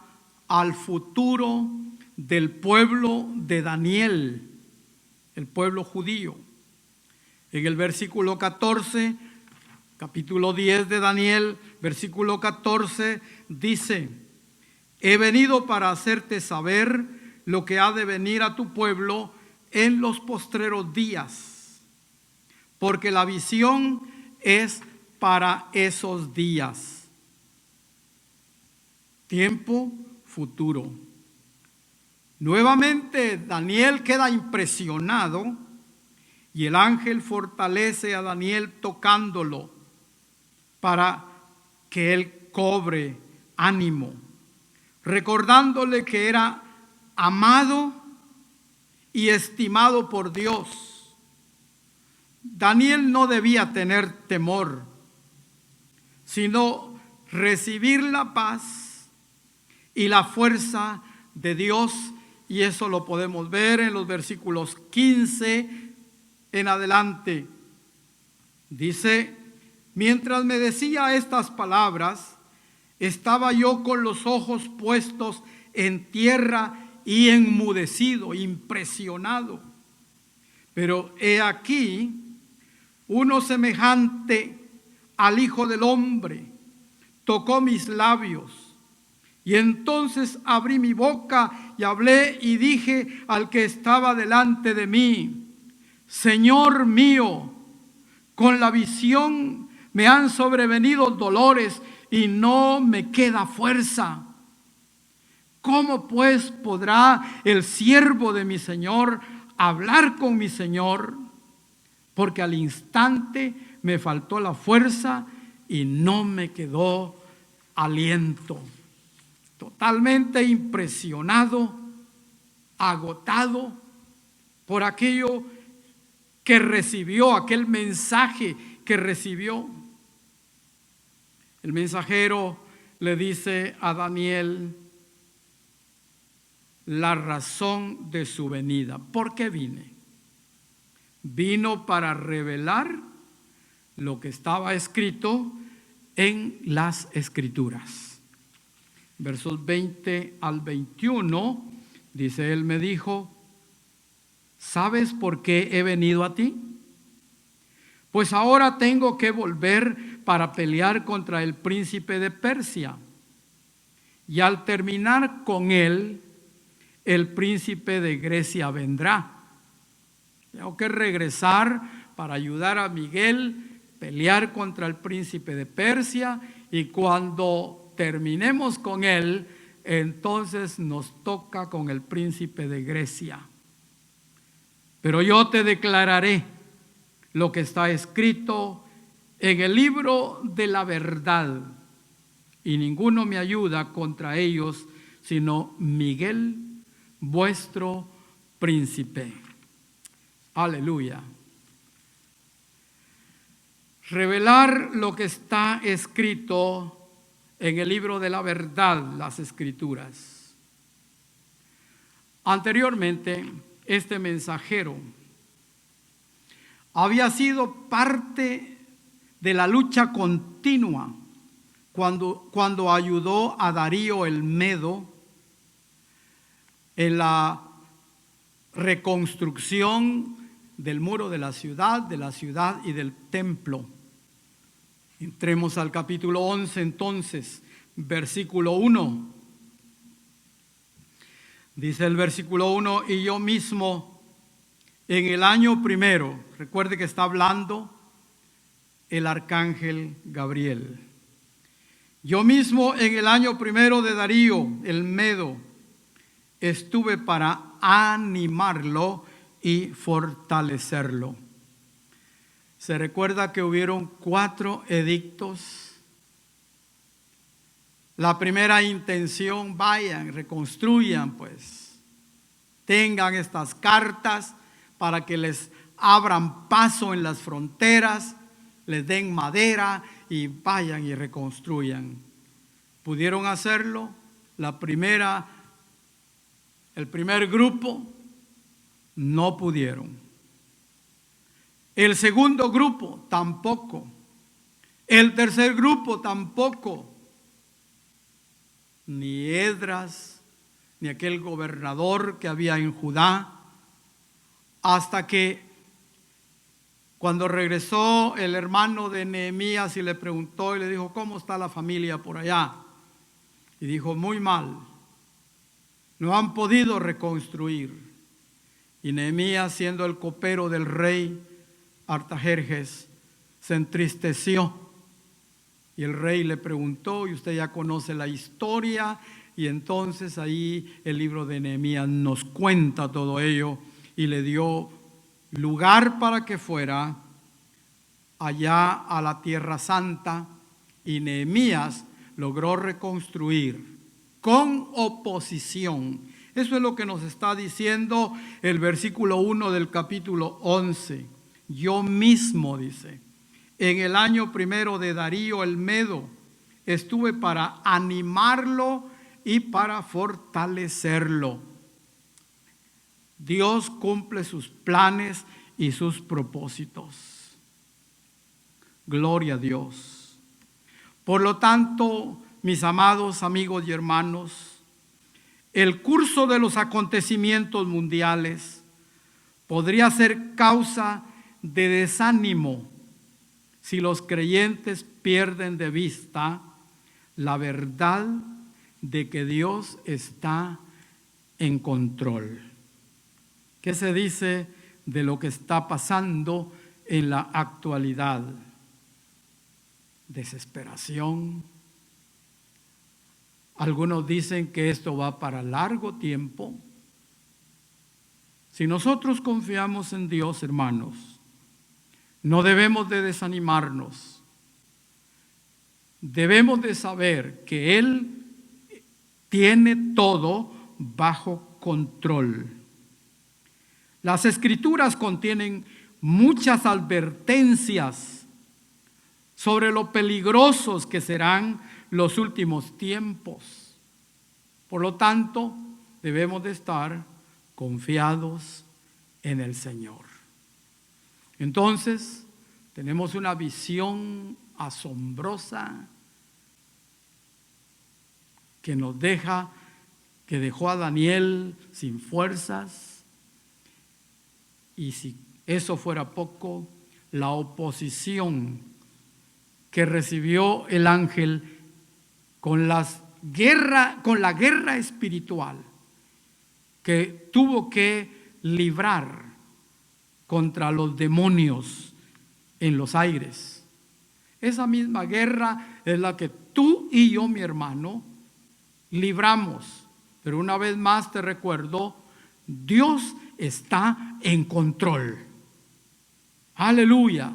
al futuro del pueblo de Daniel, el pueblo judío. En el versículo 14, capítulo 10 de Daniel, versículo 14, dice: he venido para hacerte saber lo que ha de venir a tu pueblo en los postreros días. porque la visión es para esos días. Tiempo futuro. Nuevamente Daniel queda impresionado y el ángel fortalece a Daniel tocándolo para que él cobre ánimo, recordándole que era amado y estimado por Dios. Daniel no debía tener temor, sino recibir la paz y la fuerza de Dios, y eso lo podemos ver en los versículos 15 en adelante. Dice: mientras me decía estas palabras, estaba yo con los ojos puestos en tierra y enmudecido, impresionado. Pero he aquí, uno semejante al Hijo del Hombre tocó mis labios. Y entonces abrí mi boca y hablé y dije al que estaba delante de mí: Señor mío, con la visión me han sobrevenido dolores y no me queda fuerza. ¿Cómo pues podrá el siervo de mi Señor hablar con mi Señor? Porque al instante me faltó la fuerza y no me quedó aliento. Totalmente impresionado, agotado por aquello que recibió, aquel mensaje que recibió. El mensajero le dice a Daniel la razón de su venida. ¿Por qué vine? Vino para revelar lo que estaba escrito en las Escrituras. Versos 20 al 21, dice: él me dijo: ¿sabes por qué he venido a ti? Pues ahora tengo que volver para pelear contra el príncipe de Persia. Y al terminar con él, el príncipe de Grecia vendrá. Tengo que regresar para ayudar a Miguel, pelear contra el príncipe de Persia, y cuando terminemos con él, entonces nos toca con el príncipe de Grecia. Pero yo te declararé lo que está escrito en el libro de la verdad, y ninguno me ayuda contra ellos, sino Miguel, vuestro príncipe. Aleluya. Revelar lo que está escrito en el libro de la verdad, las Escrituras. Anteriormente, este mensajero había sido parte de la lucha continua cuando ayudó a Darío el Medo en la reconstrucción del muro de la ciudad y del templo. Entremos al capítulo 11 entonces, versículo 1. Dice el versículo 1: y yo mismo en el año primero, recuerde que está hablando el arcángel Gabriel. Yo mismo en el año primero de Darío el Medo estuve para animarlo y fortalecerlo. Se recuerda que hubieron 4 edictos. La primera intención: vayan, reconstruyan, pues tengan estas cartas para que les abran paso en las fronteras, les den madera y vayan y reconstruyan. ¿Pudieron hacerlo? El primer grupo no pudieron. El segundo grupo tampoco. El tercer grupo tampoco. Ni Esdras, ni aquel gobernador que había en Judá, hasta que cuando regresó el hermano de Nehemías y le preguntó y le dijo: ¿cómo está la familia por allá? Y dijo: muy mal, no han podido reconstruir. Y Nehemías, siendo el copero del rey, Artajerjes se entristeció y el rey le preguntó, y usted ya conoce la historia, y entonces ahí el libro de Nehemías nos cuenta todo ello y le dio lugar para que fuera allá a la Tierra Santa, y Nehemías logró reconstruir con oposición. Eso es lo que nos está diciendo el versículo 1 del capítulo 11. Yo mismo, dice, en el año primero de Darío el Medo, estuve para animarlo y para fortalecerlo. Dios cumple sus planes y sus propósitos. Gloria a Dios. Por lo tanto, mis amados amigos y hermanos, el curso de los acontecimientos mundiales podría ser causa de desánimo si los creyentes pierden de vista la verdad de que Dios está en control. ¿Qué se dice de lo que está pasando en la actualidad? Desesperación. Algunos dicen que esto va para largo tiempo. Si nosotros confiamos en Dios, hermanos, no debemos de desanimarnos. Debemos de saber que Él tiene todo bajo control. Las Escrituras contienen muchas advertencias sobre lo peligrosos que serán los últimos tiempos. Por lo tanto, debemos de estar confiados en el Señor. Entonces, tenemos una visión asombrosa que nos que dejó a Daniel sin fuerzas. Y si eso fuera poco, la oposición que recibió el ángel con la guerra espiritual que tuvo que librar contra los demonios en los aires. Esa misma guerra es la que tú y yo, mi hermano, libramos. Pero una vez más te recuerdo, Dios está en control. Aleluya.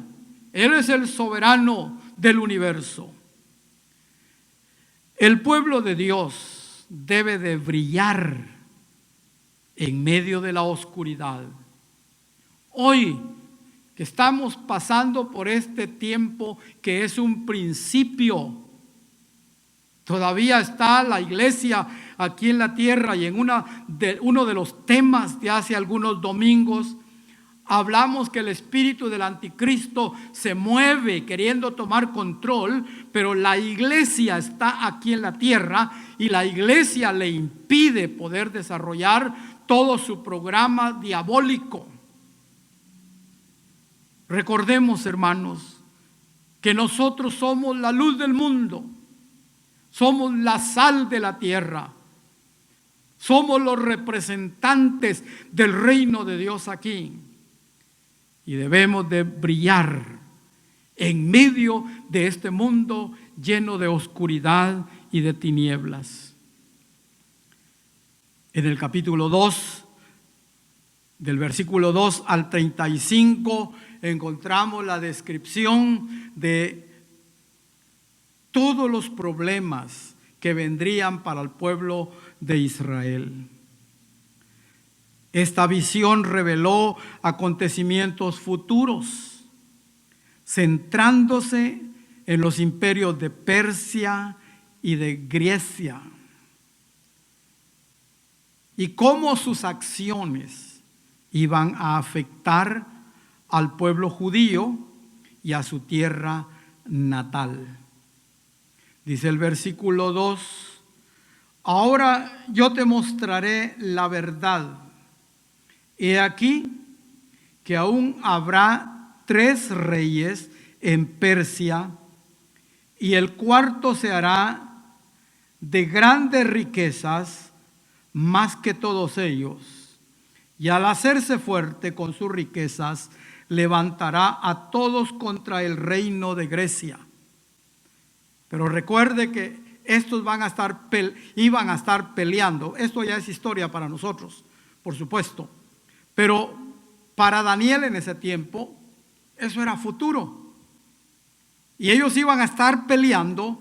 Él es el soberano del universo. El pueblo de Dios debe de brillar en medio de la oscuridad. Hoy que estamos pasando por este tiempo que es un principio, todavía está la iglesia aquí en la tierra, y en uno de los temas de hace algunos domingos hablamos que el espíritu del anticristo se mueve queriendo tomar control, pero la iglesia está aquí en la tierra y la iglesia le impide poder desarrollar todo su programa diabólico. Recordemos, hermanos, que nosotros somos la luz del mundo, somos la sal de la tierra, somos los representantes del reino de Dios aquí. Y debemos de brillar en medio de este mundo lleno de oscuridad y de tinieblas. En el capítulo 2, del versículo 2 al 35, encontramos la descripción de todos los problemas que vendrían para el pueblo de Israel. Esta visión reveló acontecimientos futuros, centrándose en los imperios de Persia y de Grecia, y cómo sus acciones iban a afectar al pueblo judío y a su tierra natal. Dice el versículo 2, ahora yo te mostraré la verdad. He aquí que aún habrá 3 reyes en Persia, y el cuarto se hará de grandes riquezas más que todos ellos, y al hacerse fuerte con sus riquezas, levantará a todos contra el reino de Grecia. Pero recuerde que estos iban a estar peleando. Esto ya es historia para nosotros, por supuesto. Pero para Daniel en ese tiempo, eso era futuro. Y ellos iban a estar peleando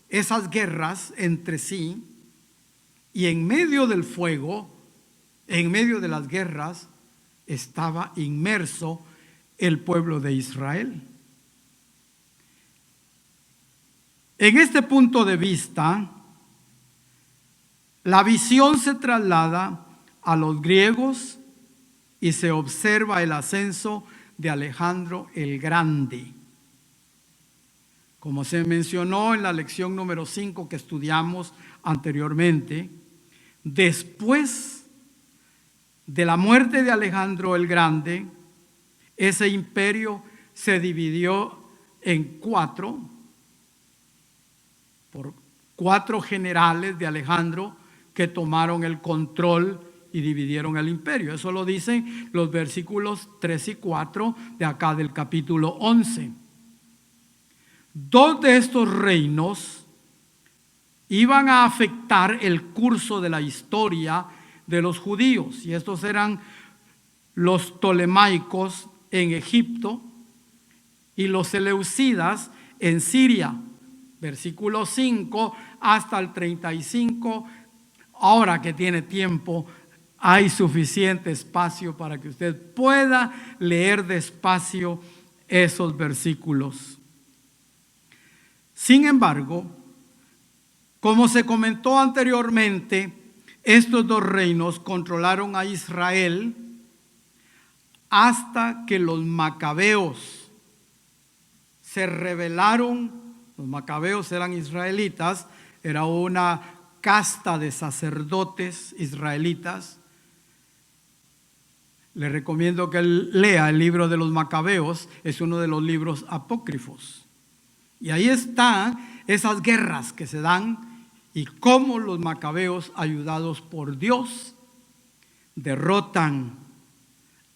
esas guerras entre sí. Y en medio del fuego, en medio de las guerras, estaba inmerso el pueblo de Israel. En este punto de vista, la visión se traslada a los griegos y se observa el ascenso de Alejandro el Grande. Como se mencionó en la lección número 5 que estudiamos anteriormente, después de la muerte de Alejandro el Grande, ese imperio se dividió en por cuatro generales de Alejandro que tomaron el control y dividieron el imperio. Eso lo dicen los versículos 3 y 4 de acá del capítulo 11. Dos de estos reinos iban a afectar el curso de la historia de los judíos, y estos eran los ptolemaicos en Egipto y los seleucidas en Siria. Versículo 5 hasta el 35. Ahora que tiene tiempo, hay suficiente espacio para que usted pueda leer despacio esos versículos. Sin embargo, como se comentó anteriormente, estos dos reinos controlaron a Israel hasta que los macabeos se rebelaron. Los macabeos eran israelitas, era una casta de sacerdotes israelitas. Le recomiendo que lea el libro de los macabeos, es uno de los libros apócrifos. Y ahí están esas guerras que se dan y cómo los macabeos, ayudados por Dios, derrotan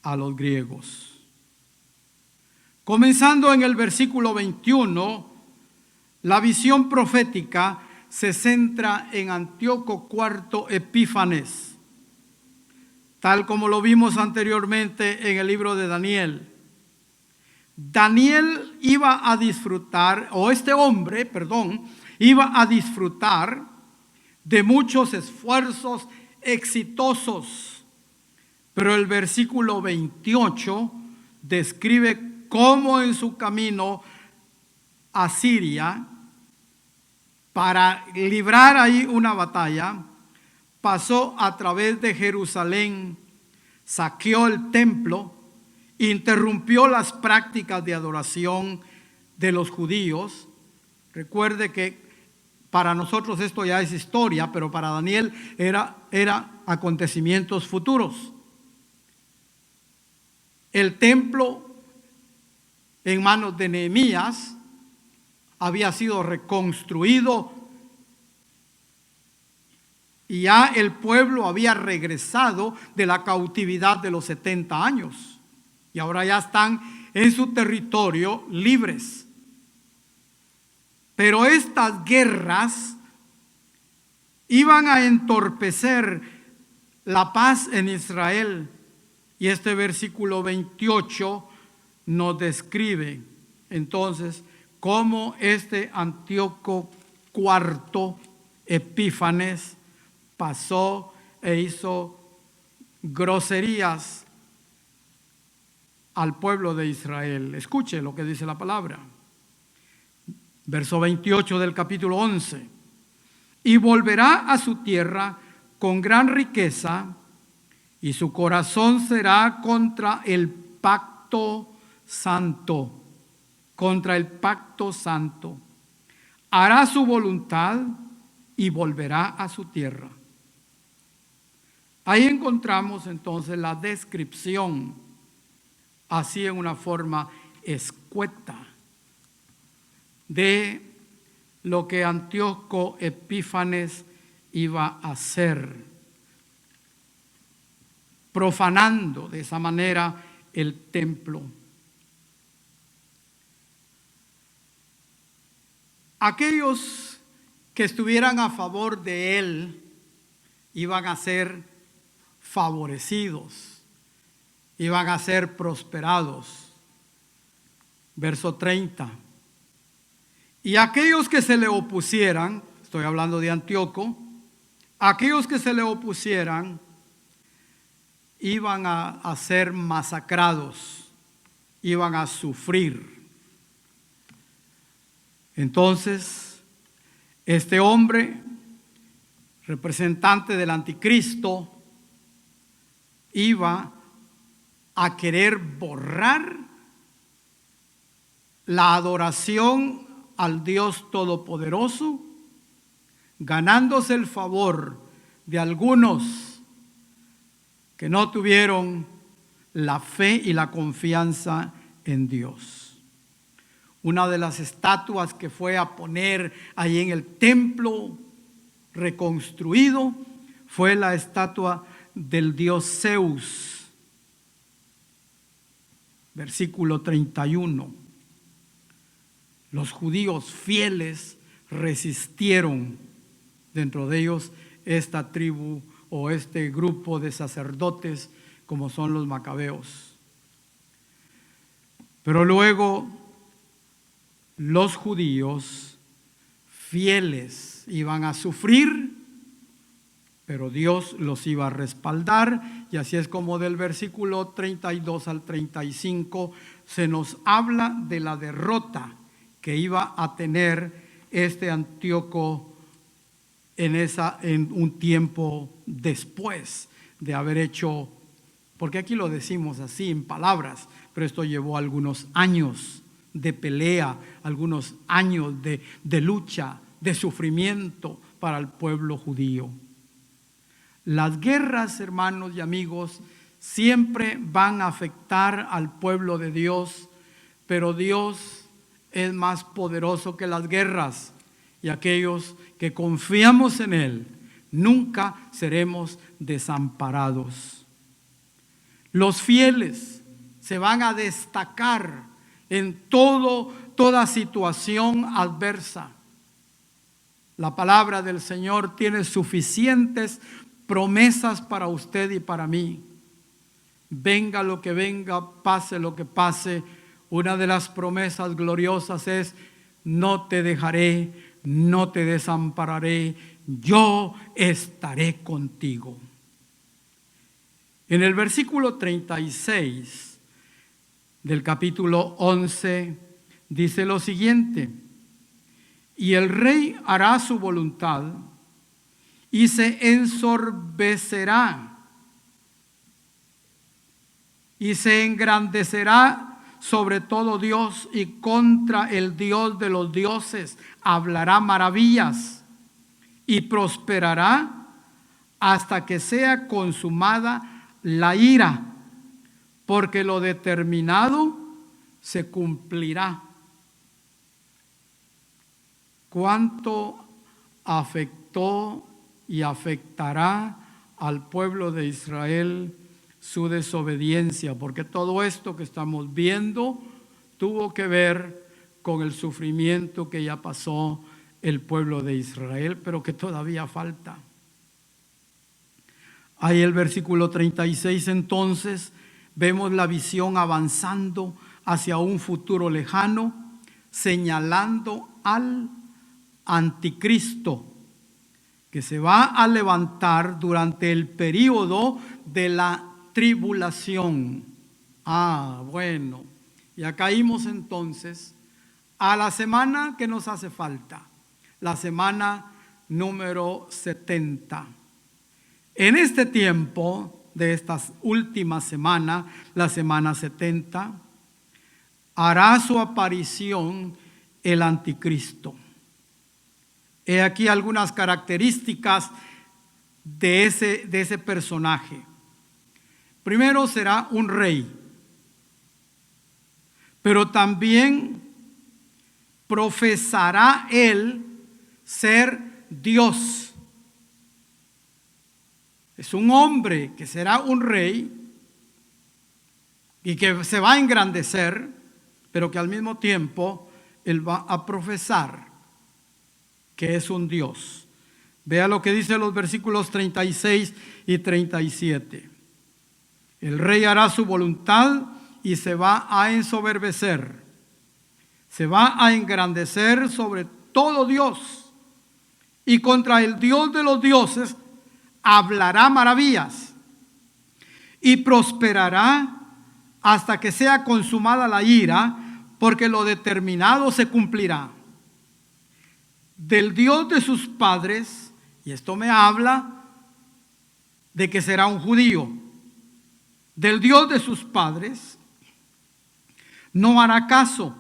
a los griegos. Comenzando en el versículo 21, la visión profética se centra en Antíoco IV Epífanes, tal como lo vimos anteriormente en el libro de Daniel. Daniel iba a disfrutar, iba a disfrutar de muchos esfuerzos exitosos, pero el versículo 28 describe cómo en su camino a Siria, para librar ahí una batalla, pasó a través de Jerusalén, saqueó el templo, interrumpió las prácticas de adoración de los judíos. Recuerde que para nosotros esto ya es historia, pero para Daniel era acontecimientos futuros. El templo en manos de Nehemías había sido reconstruido y ya el pueblo había regresado de la cautividad de los 70 años y ahora ya están en su territorio libres. Pero estas guerras iban a entorpecer la paz en Israel, y este versículo 28 nos describe entonces cómo este Antíoco IV Epífanes pasó e hizo groserías al pueblo de Israel. Escuche lo que dice la palabra. Verso 28 del capítulo 11. Y volverá a su tierra con gran riqueza, y su corazón será contra el pacto santo. Contra el pacto santo. Hará su voluntad y volverá a su tierra. Ahí encontramos entonces la descripción, así en una forma escueta, de lo que Antíoco Epífanes iba a hacer. profanando de esa manera el templo. Aquellos que estuvieran a favor de él iban a ser favorecidos, iban a ser prosperados. Verso 30. Y aquellos que se le opusieran, estoy hablando de Antíoco, aquellos que se le opusieran iban a ser masacrados, iban a sufrir. Entonces, este hombre, representante del anticristo, iba a querer borrar la adoración al Dios Todopoderoso, ganándose el favor de algunos que no tuvieron la fe y la confianza en Dios. Una de las estatuas que fue a poner ahí en el templo reconstruido fue la estatua del dios Zeus. Versículo 31. Los judíos fieles resistieron, dentro de ellos esta tribu o este grupo de sacerdotes como son los macabeos. Pero luego los judíos fieles iban a sufrir, pero Dios los iba a respaldar, y así es como del versículo 32 al 35 se nos habla de la derrota que iba a tener este Antíoco en un tiempo después de haber hecho, porque aquí lo decimos así en palabras, pero esto llevó algunos años de pelea, algunos años de lucha, de sufrimiento para el pueblo judío. Las guerras, hermanos y amigos, siempre van a afectar al pueblo de Dios, pero Dios es más poderoso que las guerras, y aquellos que confiamos en Él nunca seremos desamparados. Los fieles se van a destacar en toda situación adversa. La palabra del Señor tiene suficientes promesas para usted y para mí. Venga lo que venga, pase lo que pase, una de las promesas gloriosas es: no te dejaré, no te desampararé, yo estaré contigo. En el versículo 36 del capítulo 11 dice lo siguiente: y el rey hará su voluntad y se ensorbecerá y se engrandecerá sobre todo Dios, y contra el Dios de los dioses hablará maravillas y prosperará hasta que sea consumada la ira, porque lo determinado se cumplirá. ¿Cuánto afectó y afectará al pueblo de Israel su desobediencia? Porque todo esto que estamos viendo tuvo que ver con el sufrimiento que ya pasó el pueblo de Israel, pero que todavía falta. Ahí el versículo 36 entonces vemos la visión avanzando hacia un futuro lejano, señalando al anticristo que se va a levantar durante el periodo de la tribulación. Bueno, ya caímos entonces a la semana que nos hace falta, la semana número 70. En este tiempo de esta última semana, la semana 70, hará su aparición el anticristo. He aquí algunas características de ese personaje. Primero, será un rey, pero también profesará él ser Dios. Es un hombre que será un rey, y que se va a engrandecer, pero que al mismo tiempo él va a profesar que es un Dios. Vea lo que dice los versículos 36 y 37. El rey hará su voluntad y se va a ensoberbecer. Se va a engrandecer sobre todo Dios. Y contra el Dios de los dioses hablará maravillas. Y prosperará hasta que sea consumada la ira, porque lo determinado se cumplirá. Del Dios de sus padres, y esto me habla de que será un judío, del Dios de sus padres, no hará caso,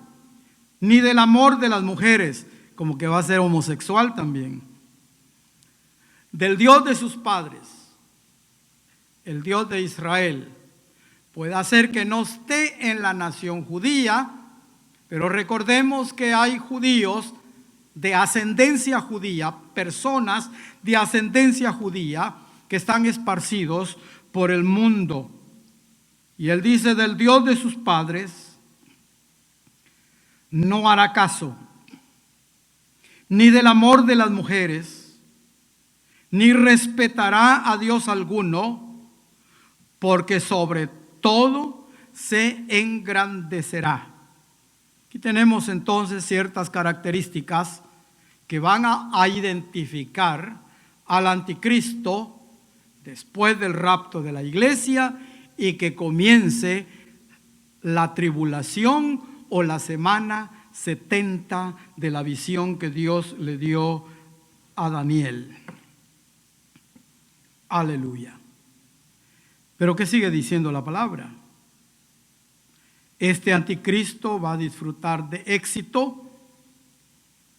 ni del amor de las mujeres, como que va a ser homosexual también. Del Dios de sus padres, el Dios de Israel, puede hacer que no esté en la nación judía, pero recordemos que hay judíos de ascendencia judía, personas de ascendencia judía que están esparcidos por el mundo. Y él dice, del Dios de sus padres no hará caso, ni del amor de las mujeres, ni respetará a Dios alguno, porque sobre todo se engrandecerá. Aquí tenemos entonces ciertas características que van a identificar al anticristo después del rapto de la iglesia y que comience la tribulación o la semana 70 de la visión que Dios le dio a Daniel. Aleluya. Pero ¿qué sigue diciendo la palabra? Este anticristo va a disfrutar de éxito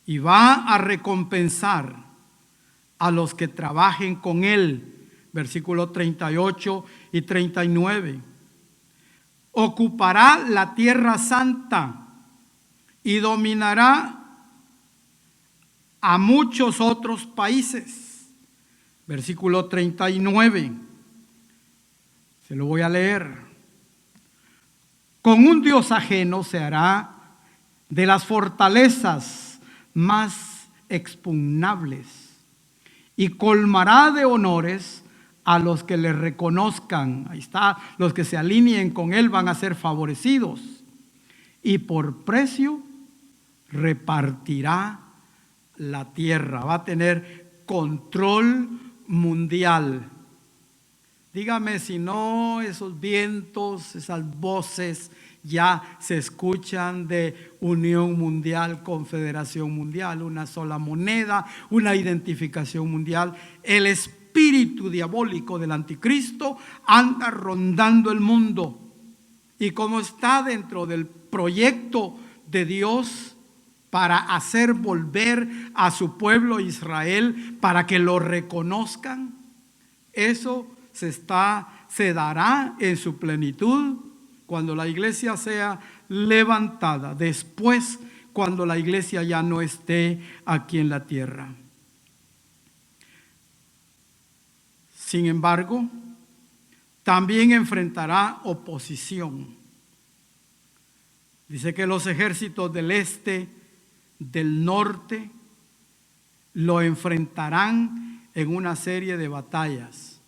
y va a recompensar a los que trabajen con él. Versículos 38 y 39. Ocupará la tierra santa y dominará a muchos otros países. Versículo 39. Se lo voy a leer. Con un Dios ajeno se hará de las fortalezas más expugnables y colmará de honores a los que le reconozcan. Ahí está, los que se alineen con él van a ser favorecidos. Y por precio repartirá la tierra. Va a tener control mundial. Dígame si no esos vientos, esas voces ya se escuchan de unión mundial, confederación mundial, una sola moneda, una identificación mundial. El espíritu diabólico del anticristo anda rondando el mundo. Y como está dentro del proyecto de Dios para hacer volver a su pueblo Israel, para que lo reconozcan, eso se dará en su plenitud cuando la iglesia sea levantada, después cuando la iglesia ya no esté aquí en la tierra. Sin embargo, también enfrentará oposición. Dice que los ejércitos del este, del norte, lo enfrentarán en una serie de batallas.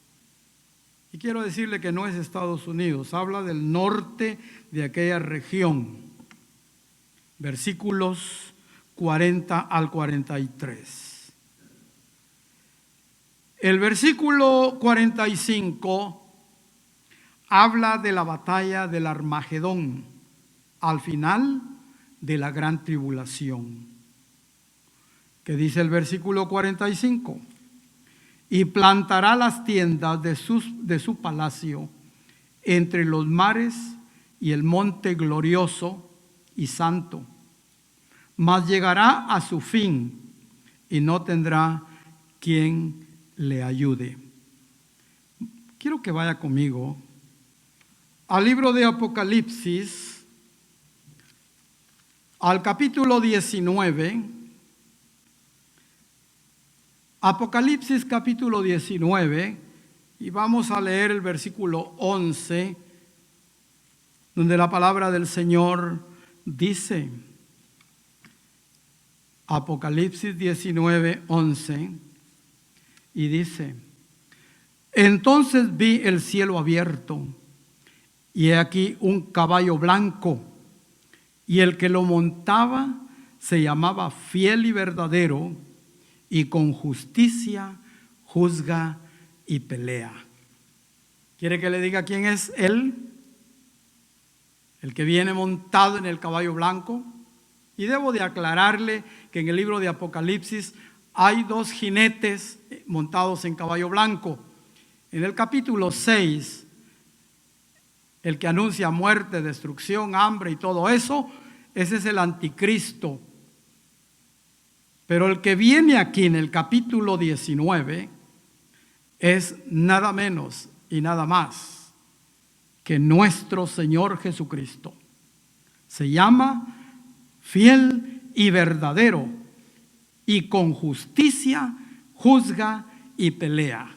Y quiero decirle que no es Estados Unidos, habla del norte de aquella región. Versículos 40 al 43. El versículo 45 habla de la batalla del Armagedón, al final de la gran tribulación. ¿Qué dice el versículo 45? Y plantará las tiendas de su palacio entre los mares y el monte glorioso y santo. Mas llegará a su fin y no tendrá quien le ayude. Quiero que vaya conmigo al libro de Apocalipsis, al capítulo 19. Apocalipsis capítulo 19, y vamos a leer el versículo 11 donde la palabra del Señor dice, Apocalipsis 19:11, y dice, entonces vi el cielo abierto, y he aquí un caballo blanco, y el que lo montaba se llamaba Fiel y Verdadero, y con justicia juzga y pelea. ¿Quiere que le diga quién es él? El que viene montado en el caballo blanco. Y debo de aclararle que en el libro de Apocalipsis hay dos jinetes montados en caballo blanco. En el capítulo 6, el que anuncia muerte, destrucción, hambre y todo eso, ese es el anticristo. Pero el que viene aquí en el capítulo 19 es nada menos y nada más que nuestro Señor Jesucristo. Se llama Fiel y Verdadero, y con justicia juzga y pelea.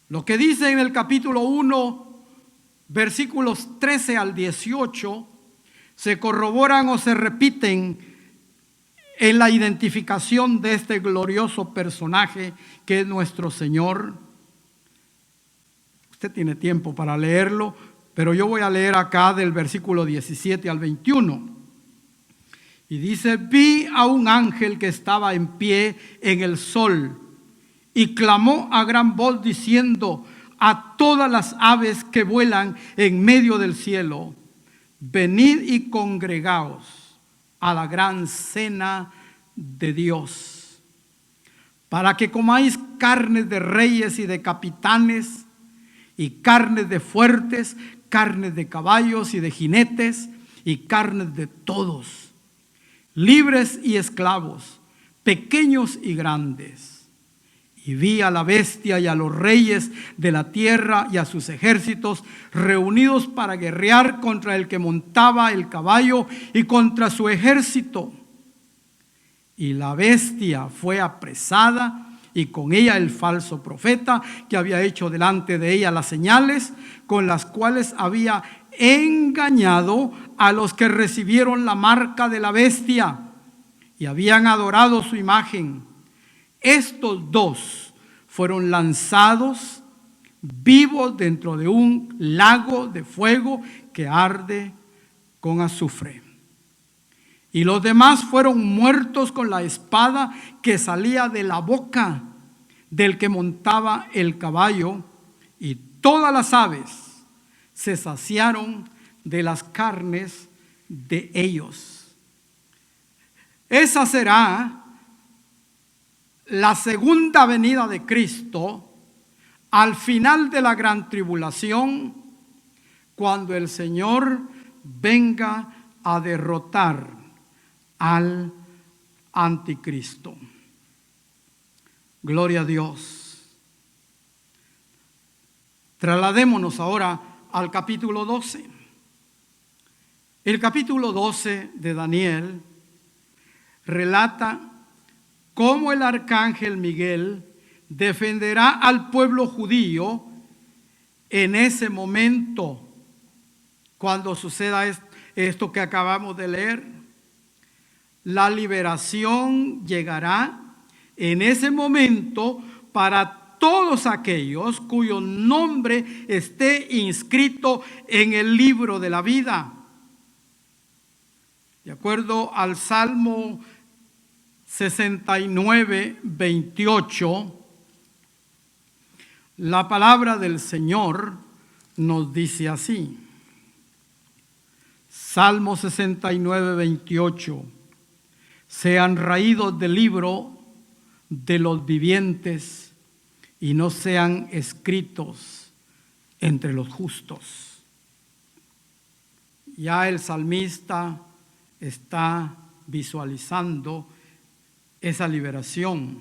Lo que dice en el capítulo 1, versículos 13 al 18, se corroboran o se repiten en la identificación de este glorioso personaje que es nuestro Señor. Usted tiene tiempo para leerlo, pero yo voy a leer acá del versículo 17 al 21. Y dice, vi a un ángel que estaba en pie en el sol y clamó a gran voz diciendo a todas las aves que vuelan en medio del cielo, venid y congregaos a la gran cena de Dios, para que comáis carnes de reyes y de capitanes, y carnes de fuertes, carnes de caballos y de jinetes, y carnes de todos, libres y esclavos, pequeños y grandes. Y vi a la bestia y a los reyes de la tierra y a sus ejércitos reunidos para guerrear contra el que montaba el caballo y contra su ejército. Y la bestia fue apresada, y con ella el falso profeta que había hecho delante de ella las señales con las cuales había engañado a los que recibieron la marca de la bestia y habían adorado su imagen. Estos dos fueron lanzados vivos dentro de un lago de fuego que arde con azufre. Y los demás fueron muertos con la espada que salía de la boca del que montaba el caballo, y todas las aves se saciaron de las carnes de ellos. Esa será la segunda venida de Cristo al final de la gran tribulación, cuando el Señor venga a derrotar al anticristo. Gloria a Dios. Trasladémonos ahora al capítulo 12. El capítulo 12 de Daniel relata cómo el arcángel Miguel defenderá al pueblo judío en ese momento, cuando suceda esto que acabamos de leer. La liberación llegará en ese momento para todos aquellos cuyo nombre esté inscrito en el libro de la vida. De acuerdo al Salmo 69, 28, la palabra del Señor nos dice así. Salmo 69, 28. Sean raídos del libro de los vivientes y no sean escritos entre los justos. Ya el salmista está visualizando esa liberación.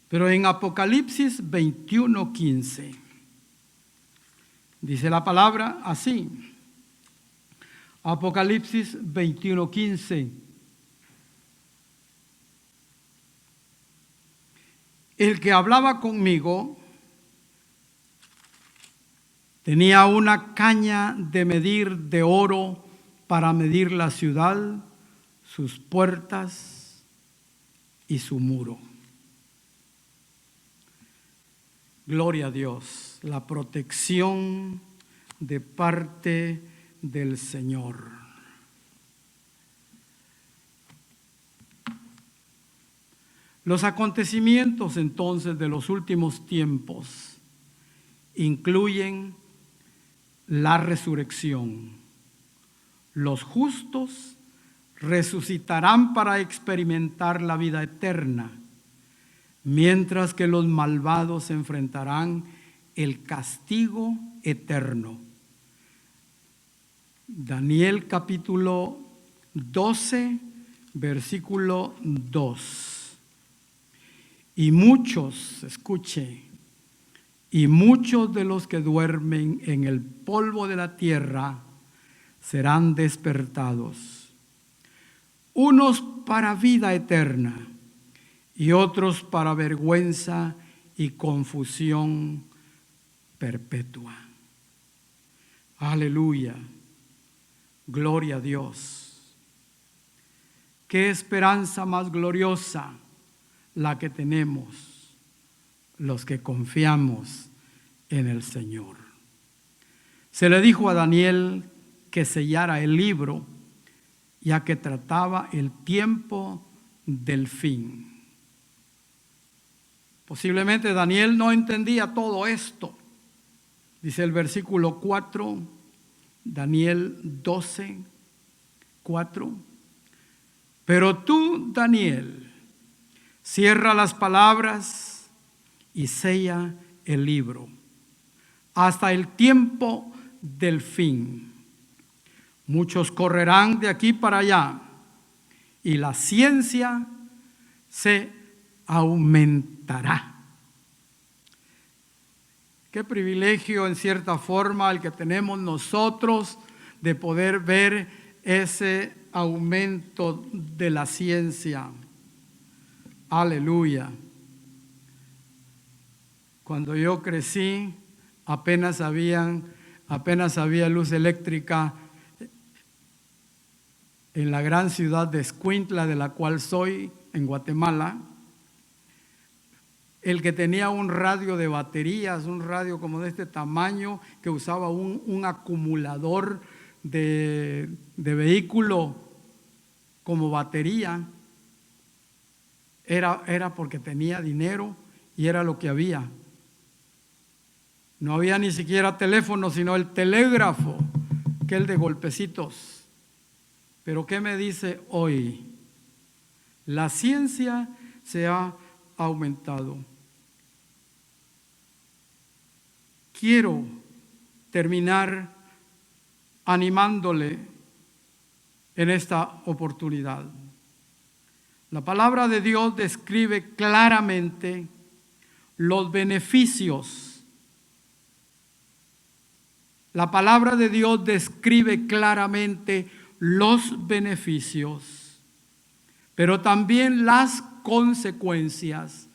Pero en Apocalipsis 21:15 dice la palabra así. Apocalipsis 21:15. El que hablaba conmigo Tenía una caña de medir de oro para medir la ciudad, sus puertas y su muro. Gloria a Dios, la protección de parte del Señor. Los acontecimientos entonces de los últimos tiempos incluyen la resurrección. Los justos resucitarán para experimentar la vida eterna, mientras que los malvados enfrentarán el castigo eterno. Daniel capítulo 12, versículo 2. Y muchos, escuche, y muchos de los que duermen en el polvo de la tierra serán despertados, unos para vida eterna y otros para vergüenza y confusión perpetua. Aleluya, gloria a Dios. Qué esperanza más gloriosa la que tenemos los que confiamos en el Señor. Se le dijo a Daniel que sellara el libro, ya que trataba el tiempo del fin. Posiblemente Daniel no entendía todo esto. Dice el versículo 4, Daniel 12, 4. Pero tú, Daniel, cierra las palabras y sella el libro hasta el tiempo del fin. Muchos correrán de aquí para allá y la ciencia se aumentará. Qué privilegio en cierta forma el que tenemos nosotros de poder ver ese aumento de la ciencia. Aleluya. Cuando yo crecí, apenas había luz eléctrica en la gran ciudad de Escuintla, de la cual soy, en Guatemala. El que tenía un radio de baterías, un radio como de este tamaño, que usaba un acumulador de vehículo como batería, era porque tenía dinero y era lo que había. No había ni siquiera teléfono, sino el telégrafo, que el de golpecitos. Pero ¿qué me dice hoy? La ciencia se ha aumentado. Quiero terminar animándole en esta oportunidad. La palabra de Dios describe claramente los beneficios. La palabra de Dios describe claramente los beneficios, pero también las consecuencias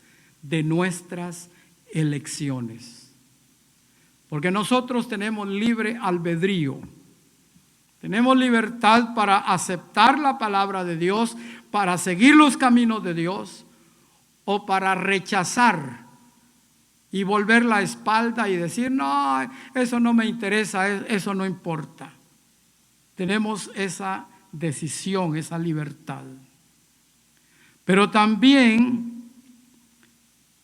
de nuestras elecciones. Porque nosotros tenemos libre albedrío. Tenemos libertad para aceptar la palabra de Dios, para seguir los caminos de Dios, o para rechazar y volver la espalda y decir, no, eso no me interesa, eso no importa. Tenemos esa decisión, esa libertad. Pero también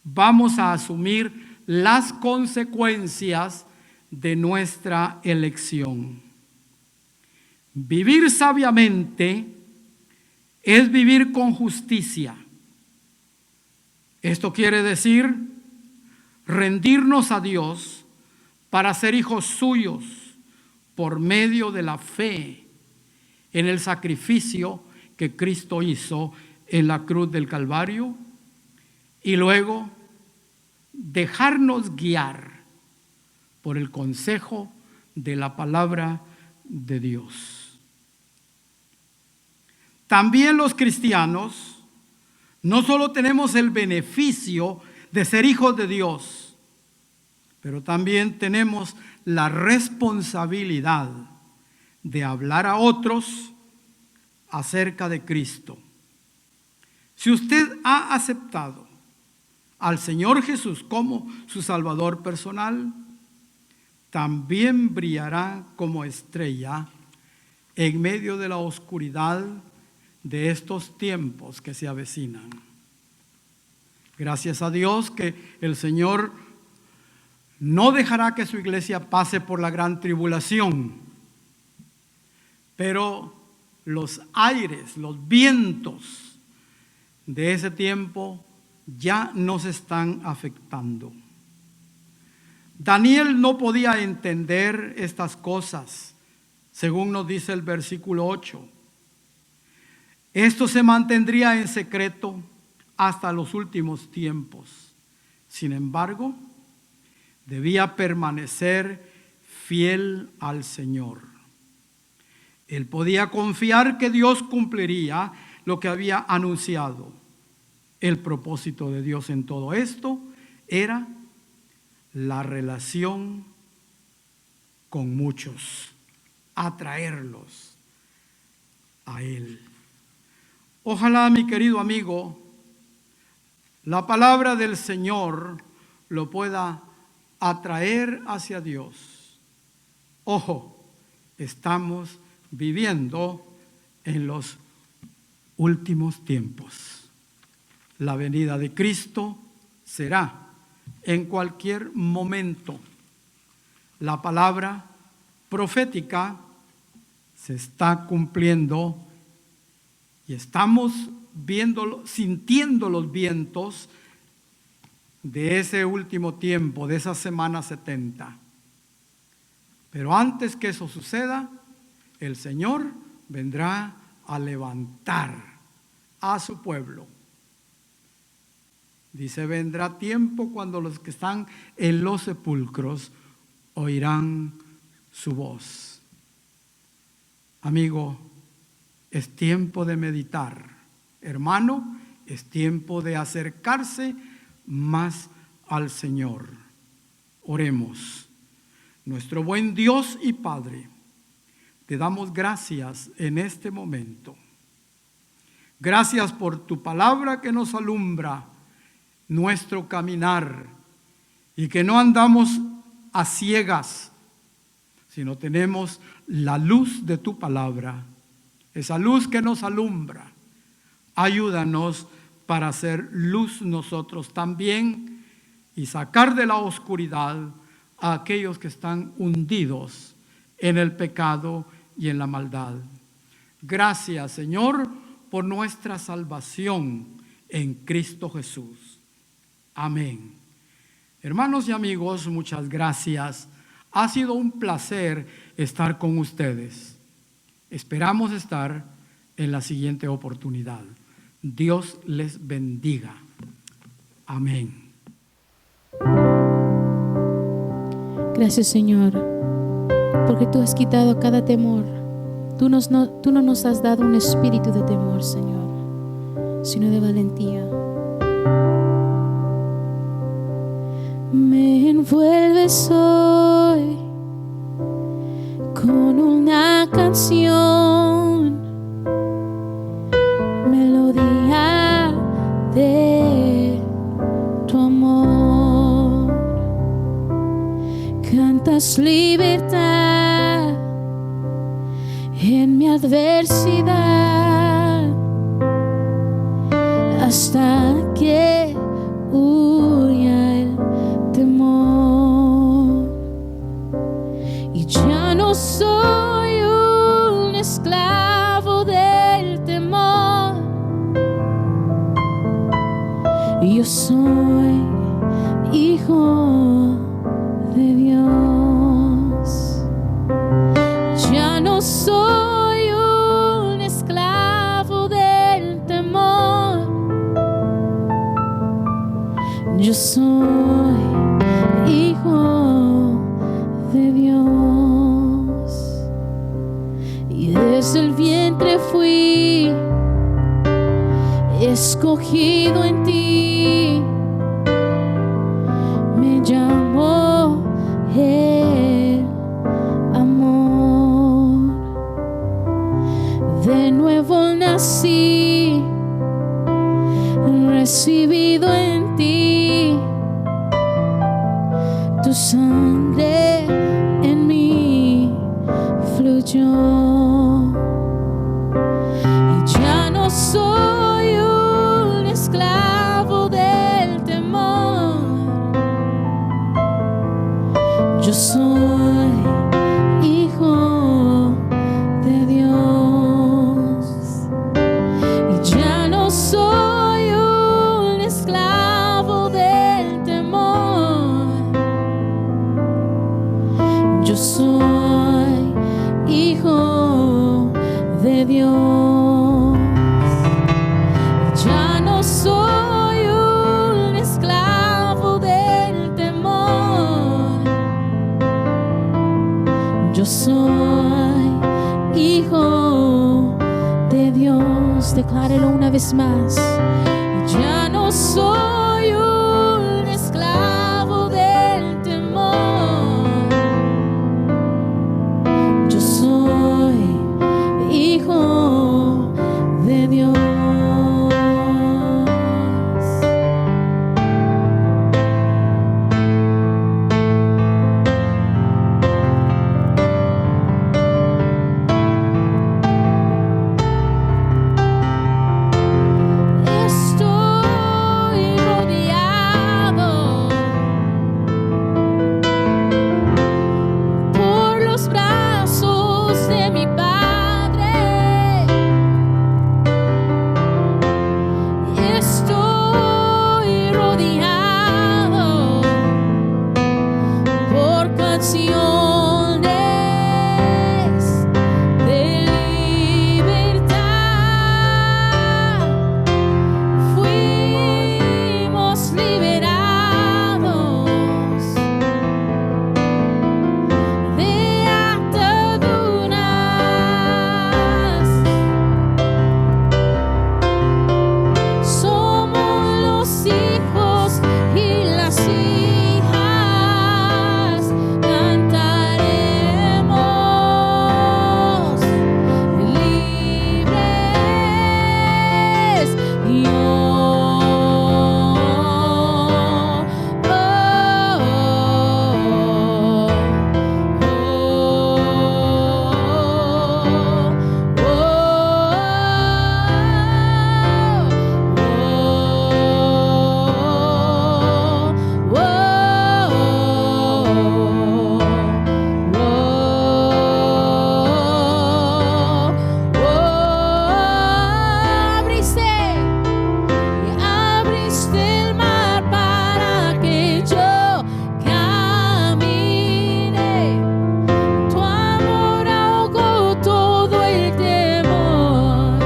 vamos a asumir las consecuencias de nuestra elección. Vivir sabiamente es vivir con justicia. Esto quiere decir rendirnos a Dios para ser hijos suyos por medio de la fe en el sacrificio que Cristo hizo en la cruz del Calvario, y luego dejarnos guiar por el consejo de la palabra de Dios. También los cristianos no solo tenemos el beneficio de ser hijos de Dios, pero también tenemos la responsabilidad de hablar a otros acerca de Cristo. Si usted ha aceptado al Señor Jesús como su Salvador personal, también brillará como estrella en medio de la oscuridad de estos tiempos que se avecinan. Gracias a Dios que el Señor no dejará que su iglesia pase por la gran tribulación, pero los aires, los vientos de ese tiempo ya nos están afectando. Daniel no podía entender estas cosas, según nos dice el versículo 8. Esto se mantendría en secreto hasta los últimos tiempos. Sin embargo, debía permanecer fiel al Señor. Él podía confiar que Dios cumpliría lo que había anunciado. El propósito de Dios en todo esto era la relación con muchos, atraerlos a Él. Ojalá, mi querido amigo, la palabra del Señor lo pueda atraer hacia Dios. Ojo, estamos viviendo en los últimos tiempos. La venida de Cristo será en cualquier momento. La palabra profética se está cumpliendo y estamos viéndolo, sintiendo los vientos de ese último tiempo, de esa semana 70. Pero antes que eso suceda, el Señor vendrá a levantar a su pueblo. Dice, vendrá tiempo cuando los que están en los sepulcros oirán su voz. Amigo, es tiempo de meditar. Hermano, es tiempo de acercarse más al Señor. Oremos. Nuestro buen Dios y Padre, te damos gracias en este momento. Gracias por tu palabra que nos alumbra nuestro caminar y que no andamos a ciegas, sino tenemos la luz de tu palabra, esa luz que nos alumbra. Ayúdanos para hacer luz nosotros también y sacar de la oscuridad a aquellos que están hundidos en el pecado y en la maldad. Gracias, Señor, por nuestra salvación en Cristo Jesús. Amén. Hermanos y amigos, muchas gracias. Ha sido un placer estar con ustedes. Esperamos estar en la siguiente oportunidad. Dios les bendiga. Amén. Gracias, Señor, porque tú has quitado cada temor. Tú no nos has dado un espíritu de temor, Señor, sino de valentía. Me envuelves hoy con una canción, melodía de tu amor. Cantas libertad en mi adversidad hasta que huya el temor. Y ya no soy un esclavo del temor, yo soy hijo de Dios. Ya no soy un esclavo del temor, yo soy hijo de Dios. Y desde el vientre fui escogido en ti. Me llamó el amor. De nuevo nací, recibido en ti, tu sangre en mí fluyó. Y ya no soy un esclavo del temor, yo soy hijo de Dios. Y ya no soy un esclavo del temor, yo soy hijo de Dios. Ya no soy un esclavo del temor, yo soy hijo de Dios. Declárelo una vez más. Ya no soy un esclavo del temor, yo soy hijo de Dios. Estoy rodeado por los brazos de mi Padre. Estoy rodeado por canciones de libertad. Fuimos liberados de ataduras. Somos los hijos y las hijas, cantaremos libres. Y abriste el mar para que yo camine. Tu amor ahogó todo el temor.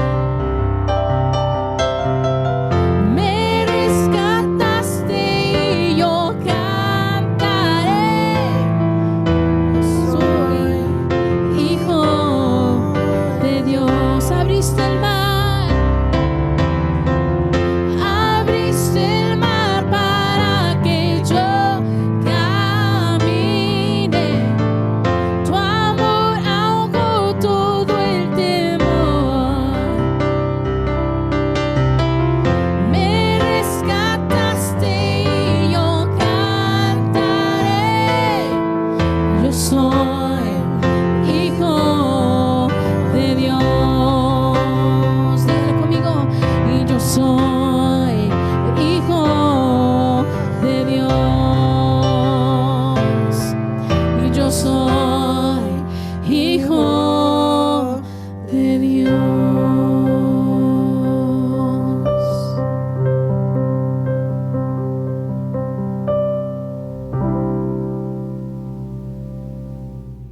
Me rescataste y yo cantaré. Soy hijo de Dios. Abriste el mar, abriste el mar para que yo camine. Tu amor ahogó todo el temor. Me rescataste y yo cantaré. Yo soy hijo de Dios. Dígalo conmigo. Y yo soy hijo de Dios. Y yo soy hijo de Dios.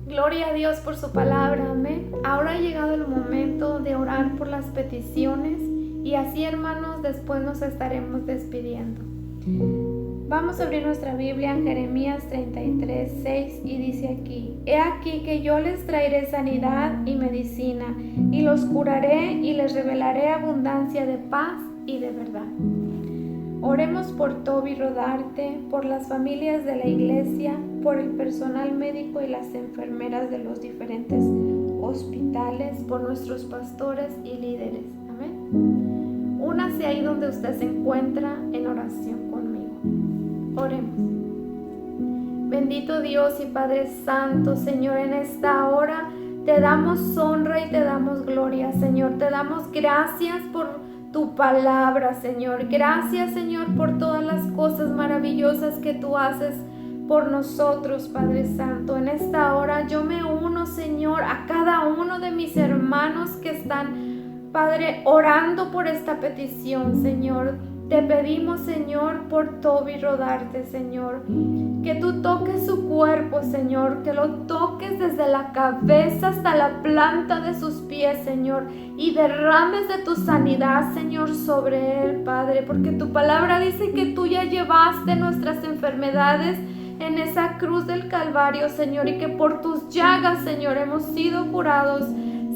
Gloria a Dios por su palabra, amén. Ahora ha llegado el momento de orar por las peticiones y así, hermanos, después nos estaremos despidiendo. Vamos a abrir nuestra Biblia en Jeremías 33:6 y dice aquí: He aquí que yo les traeré sanidad y medicina, y los curaré y les revelaré abundancia de paz y de verdad. Oremos por Toby Rodarte, por las familias de la iglesia, por el personal médico y las enfermeras de los diferentes hospitales, por nuestros pastores y líderes. Amén. Únase ahí donde usted se encuentra en oración conmigo. Oremos. Bendito Dios y Padre Santo, Señor, en esta hora te damos honra y te damos gloria, Señor. Te damos gracias por tu palabra, Señor. Gracias, Señor, por todas las cosas maravillosas que tú haces por nosotros, Padre Santo. En esta hora yo me uno, Señor, a cada uno de mis hermanos que están, Padre, orando por esta petición, Señor. Te pedimos, Señor, por Toby Rodarte, Señor, que tú toques su cuerpo, Señor, que lo toques desde la cabeza hasta la planta de sus pies, Señor, y derrames de tu sanidad, Señor, sobre él, Padre, porque tu palabra dice que tú ya llevaste nuestras enfermedades en esa cruz del Calvario, Señor, y que por tus llagas, Señor, hemos sido curados.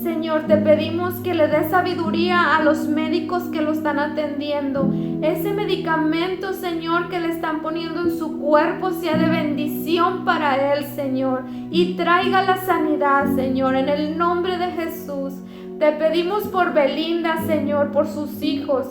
Señor, te pedimos que le des sabiduría a los médicos que lo están atendiendo. Ese medicamento, Señor, que le están poniendo en su cuerpo sea de bendición para él, Señor, y traiga la sanidad, Señor, en el nombre de Jesús. Te pedimos por Belinda, Señor, por sus hijos,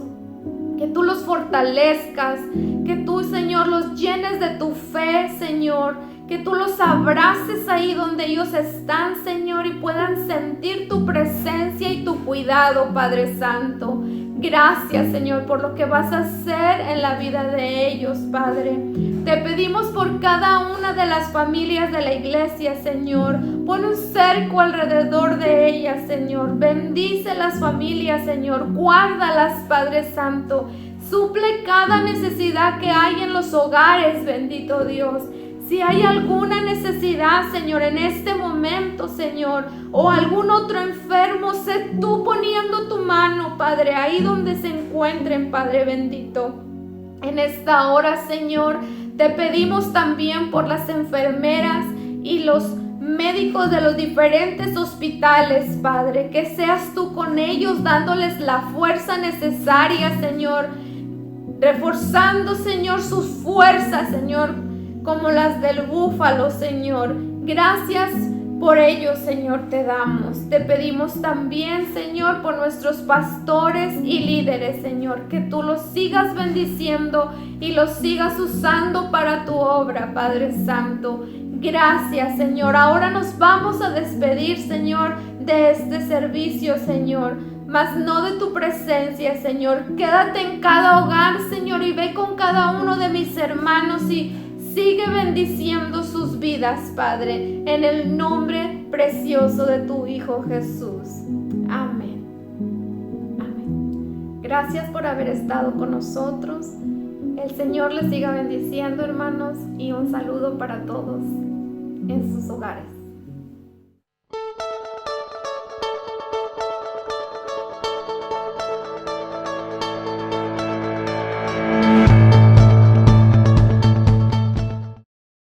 que tú los fortalezcas, que tú, Señor, los llenes de tu fe, Señor, que tú los abraces ahí donde ellos están, Señor, y puedan sentir tu presencia y tu cuidado, Padre Santo. Gracias, Señor, por lo que vas a hacer en la vida de ellos, Padre. Te pedimos por cada una de las familias de la iglesia, Señor. Pon un cerco alrededor de ellas, Señor. Bendice las familias, Señor. Guárdalas, Padre Santo. Suple cada necesidad que hay en los hogares, bendito Dios. Si hay alguna necesidad, Señor, en este momento, Señor, o algún otro enfermo, sé tú poniendo tu mano, Padre, ahí donde se encuentren, Padre bendito. En esta hora, Señor, te pedimos también por las enfermeras y los médicos de los diferentes hospitales, Padre, que seas tú con ellos dándoles la fuerza necesaria, Señor, reforzando, Señor, sus fuerzas, Señor, como las del búfalo, Señor. Gracias por ello, Señor, te damos. Te pedimos también, Señor, por nuestros pastores y líderes, Señor, que tú los sigas bendiciendo y los sigas usando para tu obra, Padre Santo. Gracias, Señor. Ahora nos vamos a despedir, Señor, de este servicio, Señor, mas no de tu presencia, Señor. Quédate en cada hogar, Señor, y ve con cada uno de mis hermanos y sigue bendiciendo sus vidas, Padre, en el nombre precioso de tu Hijo Jesús. Amén. Amén. Gracias por haber estado con nosotros. El Señor les siga bendiciendo, hermanos, y un saludo para todos en sus hogares.